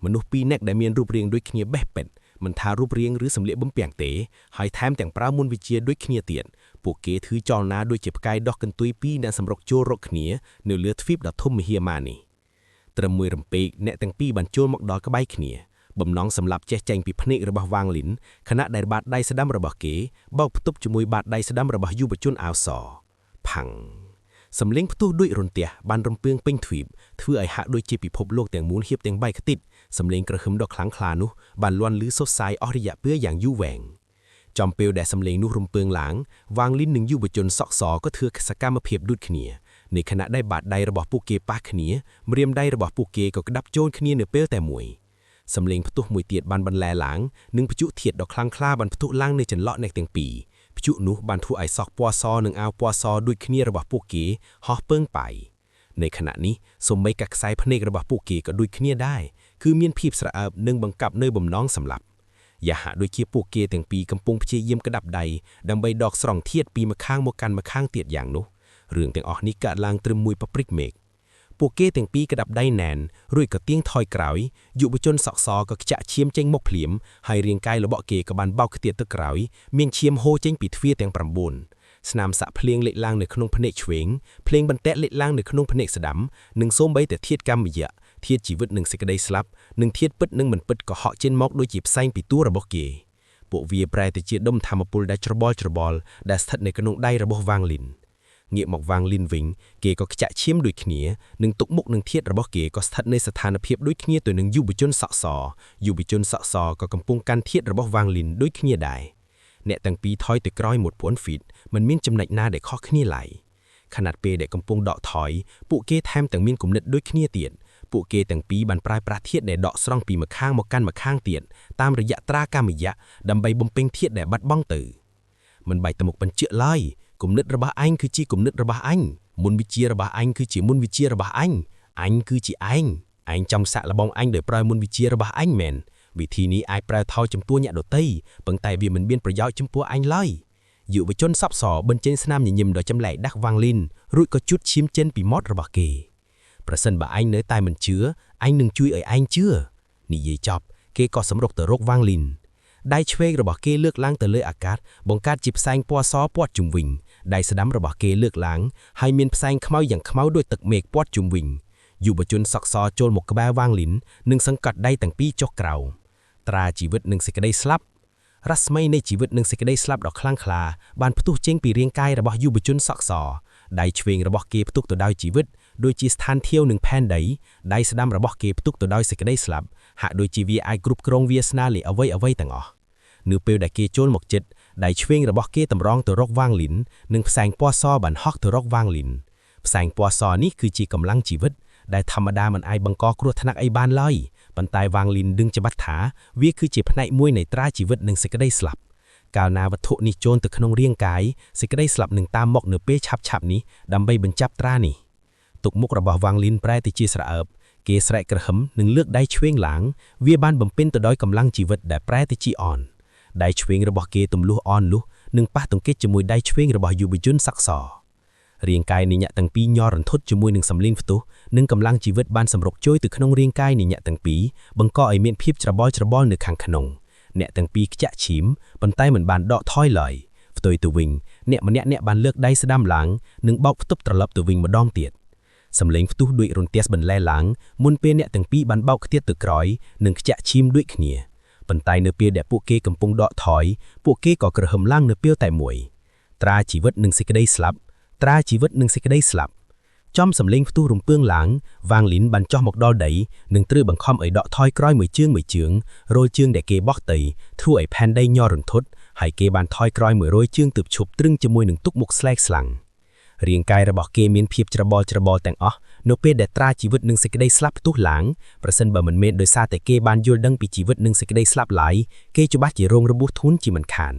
មនុស្សពីរនាក់ដែលមានរូបរាងដូចគ្នាបេះពេតមិនថារូបរាងឬសម្លៀកបំពាក់ទេហើយថែមទាំងប្រើមុនវិជ្ជាដូចគ្នាទៀតពួកគេធ្វើចលនាដូចជាផ្កាយដោះកន្ទុយពីរអ្នកសម្រុកចូលរកគ្នានៅលើទ្វីបដ៏ធំមហិមានេះត្រឹមមួយរំពេកអ្នកទាំងពីរបានចូលមកដល់ក្បែរគ្នាបំណងសម្លាប់ចេះចេញពីភ្នែករបស់វ៉ាងលីនខណៈដែលបាតដៃស្ដាំរបស់គេបោកផ្ទប់ជាមួយបាតដៃស្ដាំរបស់យុវជនអាវសផាំងសំឡេងផ្ទុះដូចរន្ទះបានរំពើងពេញទ្វីបធ្វើឲ្យហាក់ដូចជាពិភពលោកទាំងមូលហៀបទាំងបែកខ្ទេចសំឡេងក្រហឹមដ៏ខ្លាំងក្លានោះបានលាន់ឮសុសសាយអស់រយៈពេលយ៉ាងយូរវែងចំពេលដែលសំឡេងនោះរំពើងឡើងវ៉ាងលីននិងយុវជនសក់សក៏ធ្វើសកម្មភាពដូចគ្នាในขณะได้បាតដៃរបស់ពួកគេប៉ះគ្នាម្រាមដៃរបស់ពួកគេក៏ក្តាប់ចូលគ្នានៅពេលតែមួយសំឡេងផ្ទុះមួយទៀតបានបន្លែឡើងនិងព្យុះធាតុដ៏ខ្លាំងក្លាបានផ្ទុះឡើងនៅចន្លោះអ្នកទាំងពីរព្យុះនោះបានធ្វើឲ្យសក់ពណ៌សនិងអាវពណ៌សដូចគ្នារបស់ពួកគេហោះពើងប៉ៃในขณะនេះសូម្បីកាខ្សែភ្នែករបស់ពួកគេក៏ដូចគ្នាដែរគឺមានភាពស្រអើបនិងបង្កាប់នៅបំណងសម្លាប់យ៉ាហាក់ដូចជាពួកគេទាំងពីរកំពុងព្យាយាមក្តាប់ដៃដើម្បីដកស្រង់ធាតុពីម្ខាងមកកាន់ម្ខាងទៀតយ៉ាងនោះរឿងទាំងអស់នេះកើតឡើងត្រឹមមួយប៉ព្រិចមេឃពួកគេទាំងពីរក្តាប់ដៃណែនរួចក៏ទៀងថយក្រោយយុវជនសក់សក៏ខ្ចាក់ឈាមចេញមកភ្លាមហើយរាងកាយរបស់គេក៏បានបោកខ្ទាតទៅក្រោយមានឈាមហូរចេញពីទ្វារទាំង9ស្នាមសាក់ភ្លៀងលេចឡើងនៅក្នុងភ្នែកឆ្វេងភ្លៀងបន្ទាក់លេចឡើងនៅក្នុងភ្នែកស្ដាំនិងសូម្បីតែធាតុកម្មយៈធាតុជីវិតនិងសេចក្តីស្លាប់និងធាតុពិតនិងមិនពិតក៏ហក់ចេញមកដូចជាផ្សែងពីតួរបស់គេពួកវាប្រែទៅជាដុំធម្មពលដែលច្របល់ដែលស្ថិតនៅក្នុងដៃរបស់វ៉ាងលីនងាកមកវ៉ាងលីនវិញគេក៏ខ្ចាក់ឈាមដូចគ្នានិងទុកមុខនឹងធាតុរបស់គេក៏ស្ថិតនៅស្ថានភាពដូចគ្នាទៅនឹងយុវជនសក់សយុវជនសក់សក៏កំពុងកាន់ធាតុរបស់វ៉ាងលីនដូចគ្នាដែរអ្នកទាំងពីរថយទៅក្រោយ1000 ហ្វីតមិនមានចំណុចណាដែលខុសគ្នាឡើយខណៈពេលដែលកំពុងដកថយពួកគេថែមទាំងមានគំនិតដូចគ្នាទៀតពួកគេទាំងពីរបានប្រើប្រាស់ធាតុដែលដកស្រង់ពីម្ខាងមកកាន់ម្ខាងទៀតតាមរយៈត្រាកម្មយៈដើម្បីបំពេញធាតុដែលបាត់បង់ទៅមិនបាច់ទៅមុខបញ្ជាក់ឡើយគំនិតរបស់អញគឺជាគំនិតរបស់អញមុនវិជ្ជារបស់អញគឺជាមុនវិជ្ជារបស់អញគឺជាឯងចង់សាក់លបងអញដោយប្រើមុនវិជ្ជារបស់អញមែនវិធីនេះអាចប្រើថយចំពោះអ្នកដទៃប៉ុន្តែវាមិនមានប្រយោជន៍ចំពោះអញឡើយយុវជនសពសបញ្ចេញស្នាមញញឹមដ៏ចម្លែកដាស់វ៉ាងលីនរួចក៏ជូតឈាមចេញពីមាត់របស់គេប្រសិនបើអញនៅតែមិនជឿអញនឹងជួយឲ្យឯងជឿនិយាយចប់គេក៏សម្រុកទៅរកវ៉ាងលីនដៃឆ្វេងរបស់គេលើកឡើងទៅលើអាកាសបង្កើតជាផ្សែងពណ៌សព័ទ្ធជុំវិញដៃស្ដាំរបស់គេលើកឡើងហើយមានផ្សែងខ្មៅយ៉ាងខ្មៅដូចទឹកមេឃព័ទ្ធជុំវិញយុវជនសក់សចូលមកក្បែរវ៉ាងលីននិងសង្កត់ដៃទាំងពីរចុះក្រោមត្រាជីវិតនិងសេចក្តីស្លាប់រស្មីនៃជីវិតនិងសេចក្តីស្លាប់ដ៏ខ្លាំងក្លាបានផ្ទុះចេញពីរាងកាយរបស់យុវជនសក់សដៃឆ្វេងរបស់គេផ្ទុកទៅដោយជីវិតដូចជាស្ថានធាវនឹងផែនដីដៃស្ដាំរបស់គេផ្ទុកទៅដោយសេចក្តីស្លាប់ហាក់ដូចជាវាអាចគ្រប់គ្រងវាសនាលេអ្វីទាំងអស់នៅពេលដែលគេចូលមកជិតដៃឆ្វេងរបស់គេតម្រង់ទៅរកវ៉ាងលីននិងផ្សែងពណ៌សបានហក់ទៅរកវ៉ាងលីនផ្សែងពណ៌សនេះគឺជាកម្លាំងជីវិតដែលធម្មតាមិនអាចបង្កគ្រោះថ្នាក់អីបានឡើយប៉ុន្តែវ៉ាងលីនដឹងច្បាស់ថាវាគឺជាផ្នែកមួយនៃត្រាជីវិតនិងសេចក្តីស្លាប់កាលណាវត្ថុនេះចូលទៅក្នុងរាងកាយសេចក្តីស្លាប់នឹងតាមមកនៅពេលឆាប់នេះដើម្បីបញ្ចាប់ត្រានេះទុកមុខរបស់វ៉ាងលីនប្រែទៅជាស្រអើបគេស្រែកក្រហមនិងលើកដៃឆ្វេងឡើងវាបានបំពេញទៅដោយកម្លាំងជីវិតដែលប្រែទៅជាអនដៃឆ្វេងរបស់គេទម្លុះអនលុះនិងប៉ះទង្គិចជាមួយដៃឆ្វេងរបស់យុវជនសក់សរាងកាយនៃអ្នកទាំងពីរញ័ររន្ធត់ជាមួយនឹងសំឡេងផ្ទុះនិងកម្លាំងជីវិតបានសម្រុកចូលទៅក្នុងរាងកាយនៃអ្នកទាំងពីរបង្កឲ្យមានភាពច្របល់នៅខាងក្នុងអ្នកទាំងពីរខ្ចាក់ឈាមប៉ុន្តែមិនបានដកថយឡើយផ្ទុយទៅវិញអ្នកម្នាក់បានលើកដៃស្ដាំឡើងនិងបោកផ្ទប់ត្រឡប់ទៅវិញម្ដងទៀត សម្លេងផ្ទុះដូចរន្ទះបន្លែឡើងមុនពេលអ្នកទាំងពីរបានបោកខ្ទាតទៅក្រោយនិងខ្ជាក់ឈាមដូចគ្នាប៉ុន្តែនៅពេលដែលពួកគេកំពុងដកថយពួកគេក៏ក្រហមឡើងនៅពេលតែមួយត្រាជីវិតនិងសេចក្តីស្លាប់ត្រាជីវិតនិងសេចក្តីស្លាប់ចំសម្លេងផ្ទុះរំពើងឡើងវ៉ាងលីនបានចុះមកដល់ដីនិងត្រូវបង្ខំឲ្យដកថយក្រោយមួយជើងរលជើងដែលគេបោះទៅធ្វើឲ្យផែនដីញ័ររន្ធត់ហើយគេបានថយក្រោយ100ជើងទើបឈប់ទ្រឹងជាមួយនឹងទុកមុខស្លែកស្លាំងរាងកាយរបស់គេមានភាពច្របល់ទាំងអស់នៅពេលដែលត្រាជីវិតនិងសេចក្តីស្លាប់ផ្ទុះឡើងប្រសិនបើមិនមែនដោយសារតែគេបានយល់ដឹងពីជីវិតនិងសេចក្តីស្លាប់ឡើយគេច្បាស់ជារងរបួសធ្ងន់ជាមិនខាន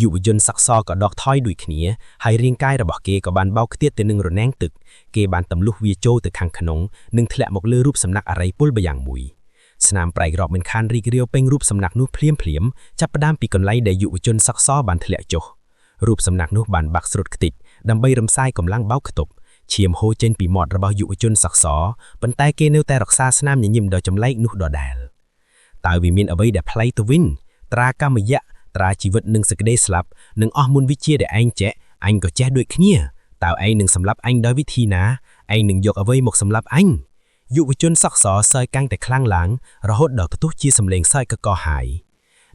យុវជនសក្សរក៏ដកថយដូចគ្នាហើយរាងកាយរបស់គេក៏បានបោកខ្ទាតទៅនឹងរនាំងទឹកគេបានទម្លុះវាចូលទៅខាងក្នុងនិងធ្លាក់មកលើរូបសំណាកអរិយពលម្យ៉ាងមួយស្នាមប្រៃរាប់មិនខានរីករាវពេញរូបសំណាកនោះភ្លាមចាប់ផ្ដើមពីកន្លែងដែលយុវជនសក្សរបានធ្លាក់ចុះរូបសំណាកនោះបានបាក់ស្រុតខ្ទេចដើម្បីរំសាយកម្លាំងបោកខ្ទប់ឈាមហូរចេញពីមាត់របស់យុវជនសក្សរប៉ុន្តែគេនៅតែរក្សាស្នាមញញឹមដ៏ចម្លែកនោះដដែលតើវាមានអ្វីដែលប្លែកទៅវិញត្រាកម្មយៈត្រាជីវិតនិងសេចក្តីស្លាប់និងអស់មុនវិជាដែលឯងចេះអញក៏ចេះដូចគ្នាតើឯងនឹងសម្លាប់អញដោយវិធីណាឯងនឹងយកអ្វីមកសម្លាប់អញយុវជនសក្សរសើចកាន់តែខ្លាំងឡើងរហូតដល់ទទុះជាសម្លេងសើចកកហាយ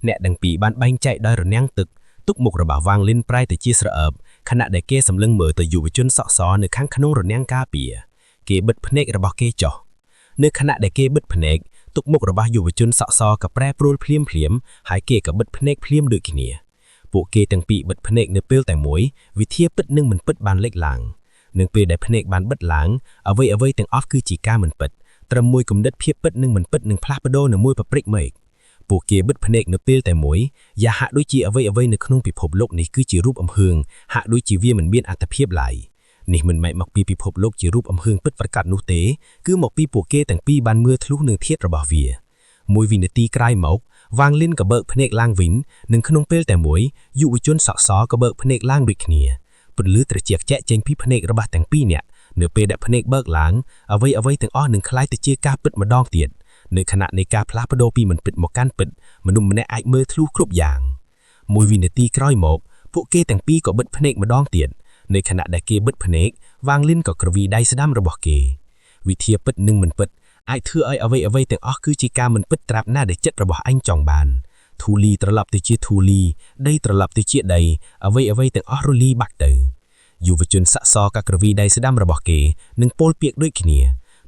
អ្នកទាំងពីរបានបែងចែកដោយរនាំងទឹកទុកមុខរបស់វ៉ាងលីនប្រែទៅជាស្រអើបខណៈដែលគេសម្លឹងមើលទៅយុវជនសក្សរនៅខាងក្នុងរនាំងការពារគេបិទភ្នែករបស់គេចុះនៅខណៈដែលគេបិទភ្នែកទុកមុខរបស់យុវជនសក្សរក៏ប្រែប្រួលភ្លាមហើយគេក៏បិទភ្នែកភ្លាមដូចគ្នាពួកគេទាំងពីរបិទភ្នែកនៅពេលតែមួយវិធាពិតនិងមិនពិតបានលេចឡើងនឹងពេលដែលភ្នែកបានបិទឡើងអ្វីទាំងអស់គឺជាការមិនពិតត្រឹមមួយគំនិតភាពពិតនិងមិនពិតនឹងផ្លាស់ប្ដូរនៅមួយប៉ព្រិចមេឃពួកគេបិទភ្នែកនៅពេលតែមួយយ៉ាហាក់ដូចជាអ្វីនៅក្នុងពិភពលោកនេះគឺជារូបអំហឿងហាក់ដូចជាវាមិនមានអត្ថភាពឡើយនេះមិនមែនមកពីពិភពលោកជារូបអំហឿងពិតប្រាកដនោះទេគឺមកពីពួកគេទាំងពីរបានមើលធ្លុះនឹងធាតុរបស់វាមួយវិនាទីក្រោយមកវ៉ាងលីនក៏បើកភ្នែកឡើងវិញនិងក្នុងពេលតែមួយយុវជនសក្សរក៏បើកភ្នែកឡើងដូចគ្នាពន្លឺត្រជាក់ចែកចេញពីភ្នែករបស់ទាំងពីរនាក់នៅពេលដែលភ្នែកបើកឡើងអ្វីទាំងអស់នឹងคล้ายទៅជាការពិតម្ដងទៀតនៅខណៈនៃការផ្លាស់ប្ដូរពីមិនពិតមកកាន់ពិតមនុស្សម្នាក់អាចមើលធ្លុះគ្រប់យ៉ាងមួយវិនាទីក្រោយមកពួកគេទាំងពីរក៏បិទភ្នែកម្ដងទៀតនៅខណៈដែលគេបិទភ្នែកវ៉ាងលីនក៏ក្រវីដៃស្ដាំរបស់គេវិធាពិតនិងមិនពិតអាចធ្វើឲ្យអ្វីទាំងអស់គឺជាការមិនពិតត្រាប់ណាដែលចិត្តរបស់អញចង់បានធូលីត្រឡប់ទៅជាធូលីដីត្រឡប់ទៅជាដីអ្វីទាំងអស់រលីបាក់ទៅយុវជនសក្សរក៏ក្រវីដៃស្ដាំរបស់គេនឹងពោលពាក្យដូចគ្នា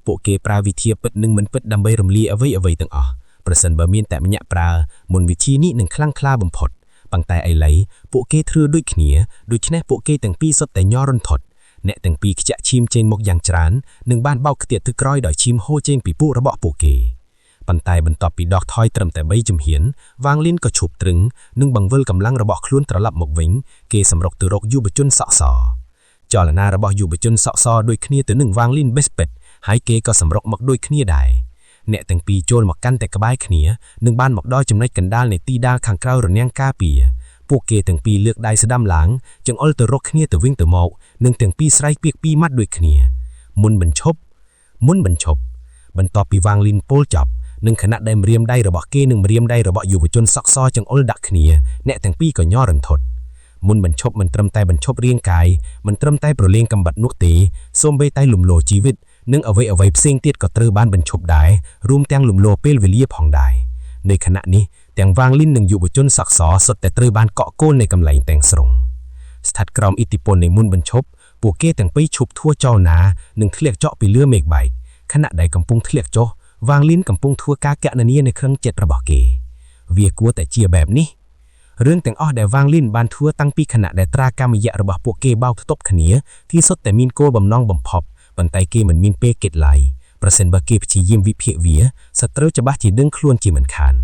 ពួកគេប្រើវិធាពិតនិងមិនពិតដើម្បីរំលាយអ្វីទាំងអស់ប្រសិនបើមានតែម្នាក់ប្រើមុនវិធីនេះនឹងខ្លាំងក្លាបំផុតប៉ុន្តែឥឡូវពួកគេធ្វើដូចគ្នាដូច្នេះពួកគេទាំងពីរសុទ្ធតែញ័ររន្ធត់អ្នកទាំងពីរខ្ជាក់ឈាមចេញមកយ៉ាងច្រើននិងបានបោកខ្ទាតទៅក្រោយដោយឈាមហូរចេញពីពួករបស់ពួកគេប៉ុន្តែបន្ទាប់ពីដកថយត្រឹមតែ3ជំហានវ៉ាងលីនក៏ឈប់ទ្រឹងនិងបង្វិលកម្លាំងរបស់ខ្លួនត្រឡប់មកវិញគេសម្រុកទៅរកយុវជនសក្សរចលនារបស់យុវជនសក្សរដូចគ្នាទៅនឹងវ៉ាងលីនបេសពេតហើយគេក៏សម្រុកមកដូចគ្នាដែរអ្នកទាំងពីរចូលមកកាន់តែក្បែរគ្នានិងបានមកដល់ចំណុចកណ្ដាលនៃទីដាលខាងក្រៅរនាំងការពារពួកគេទាំងពីរលើកដៃស្ដាំឡើងចង្អុលទៅរកគ្នាទៅវិញទៅមកនិងទាំងពីរស្រែកពាក្យពីរម៉ាត់ដូចគ្នាមុនបញ្ឈប់បន្ទាប់ពីវ៉ាងលីនពោលចប់នឹងខណៈដែលម្រាមដៃរបស់គេនិងម្រាមដៃរបស់យុវជនសក្សរចង្អុលដាក់គ្នាអ្នកទាំងពីរក៏ញ័ររន្ធត់មុនបញ្ឈប់មិនត្រឹមតែបញ្ឈប់រាងកាយមិនត្រឹមតែប្រលេងកំបាត់នោះទេសូម្បីតែលំលោជីវិតនិងអ្វីផ្សេងទៀតក៏ត្រូវបានបញ្ឈប់ដែររួមទាំងលំលោពេលវេលាផងដែរในขณะนี้ទាំងវ៉ាងលីននិងយុវជនសក្សរសុទ្ធតែត្រូវបានកក់គោលនៃកម្លែងទាំងស្រុងស្ថិតក្រោមឥទ្ធិពលនៃមុនបញ្ឈប់ពួកគេទាំងពីរឈប់ធួចោលណានិងធ្លាក់ចុះពីលើមេឃបែកខណៈដែលកំពុងធ្លាក់ចុះវ៉ាងលីនកំពុងធ្វើការកណនានៅក្នុងចិត្តរបស់គេវាគួរតែជាបែបនេះរឿងទាំងអស់ដែលវ៉ាងលីនបានធ្វើតាំងពីខណៈដែលត្រាកម្មយៈរបស់ពួកគេបោកទប់គ្នាទីសុទ្ធតែមានគោលបំណងបំផុតប៉ុន្តែគេមិនមានពេលគិតឡើយប្រសិនបើគេព្យាយាមវិភាគវាសត្រូវច្បាស់ជាដឹងខ្លួនជាមិនខាន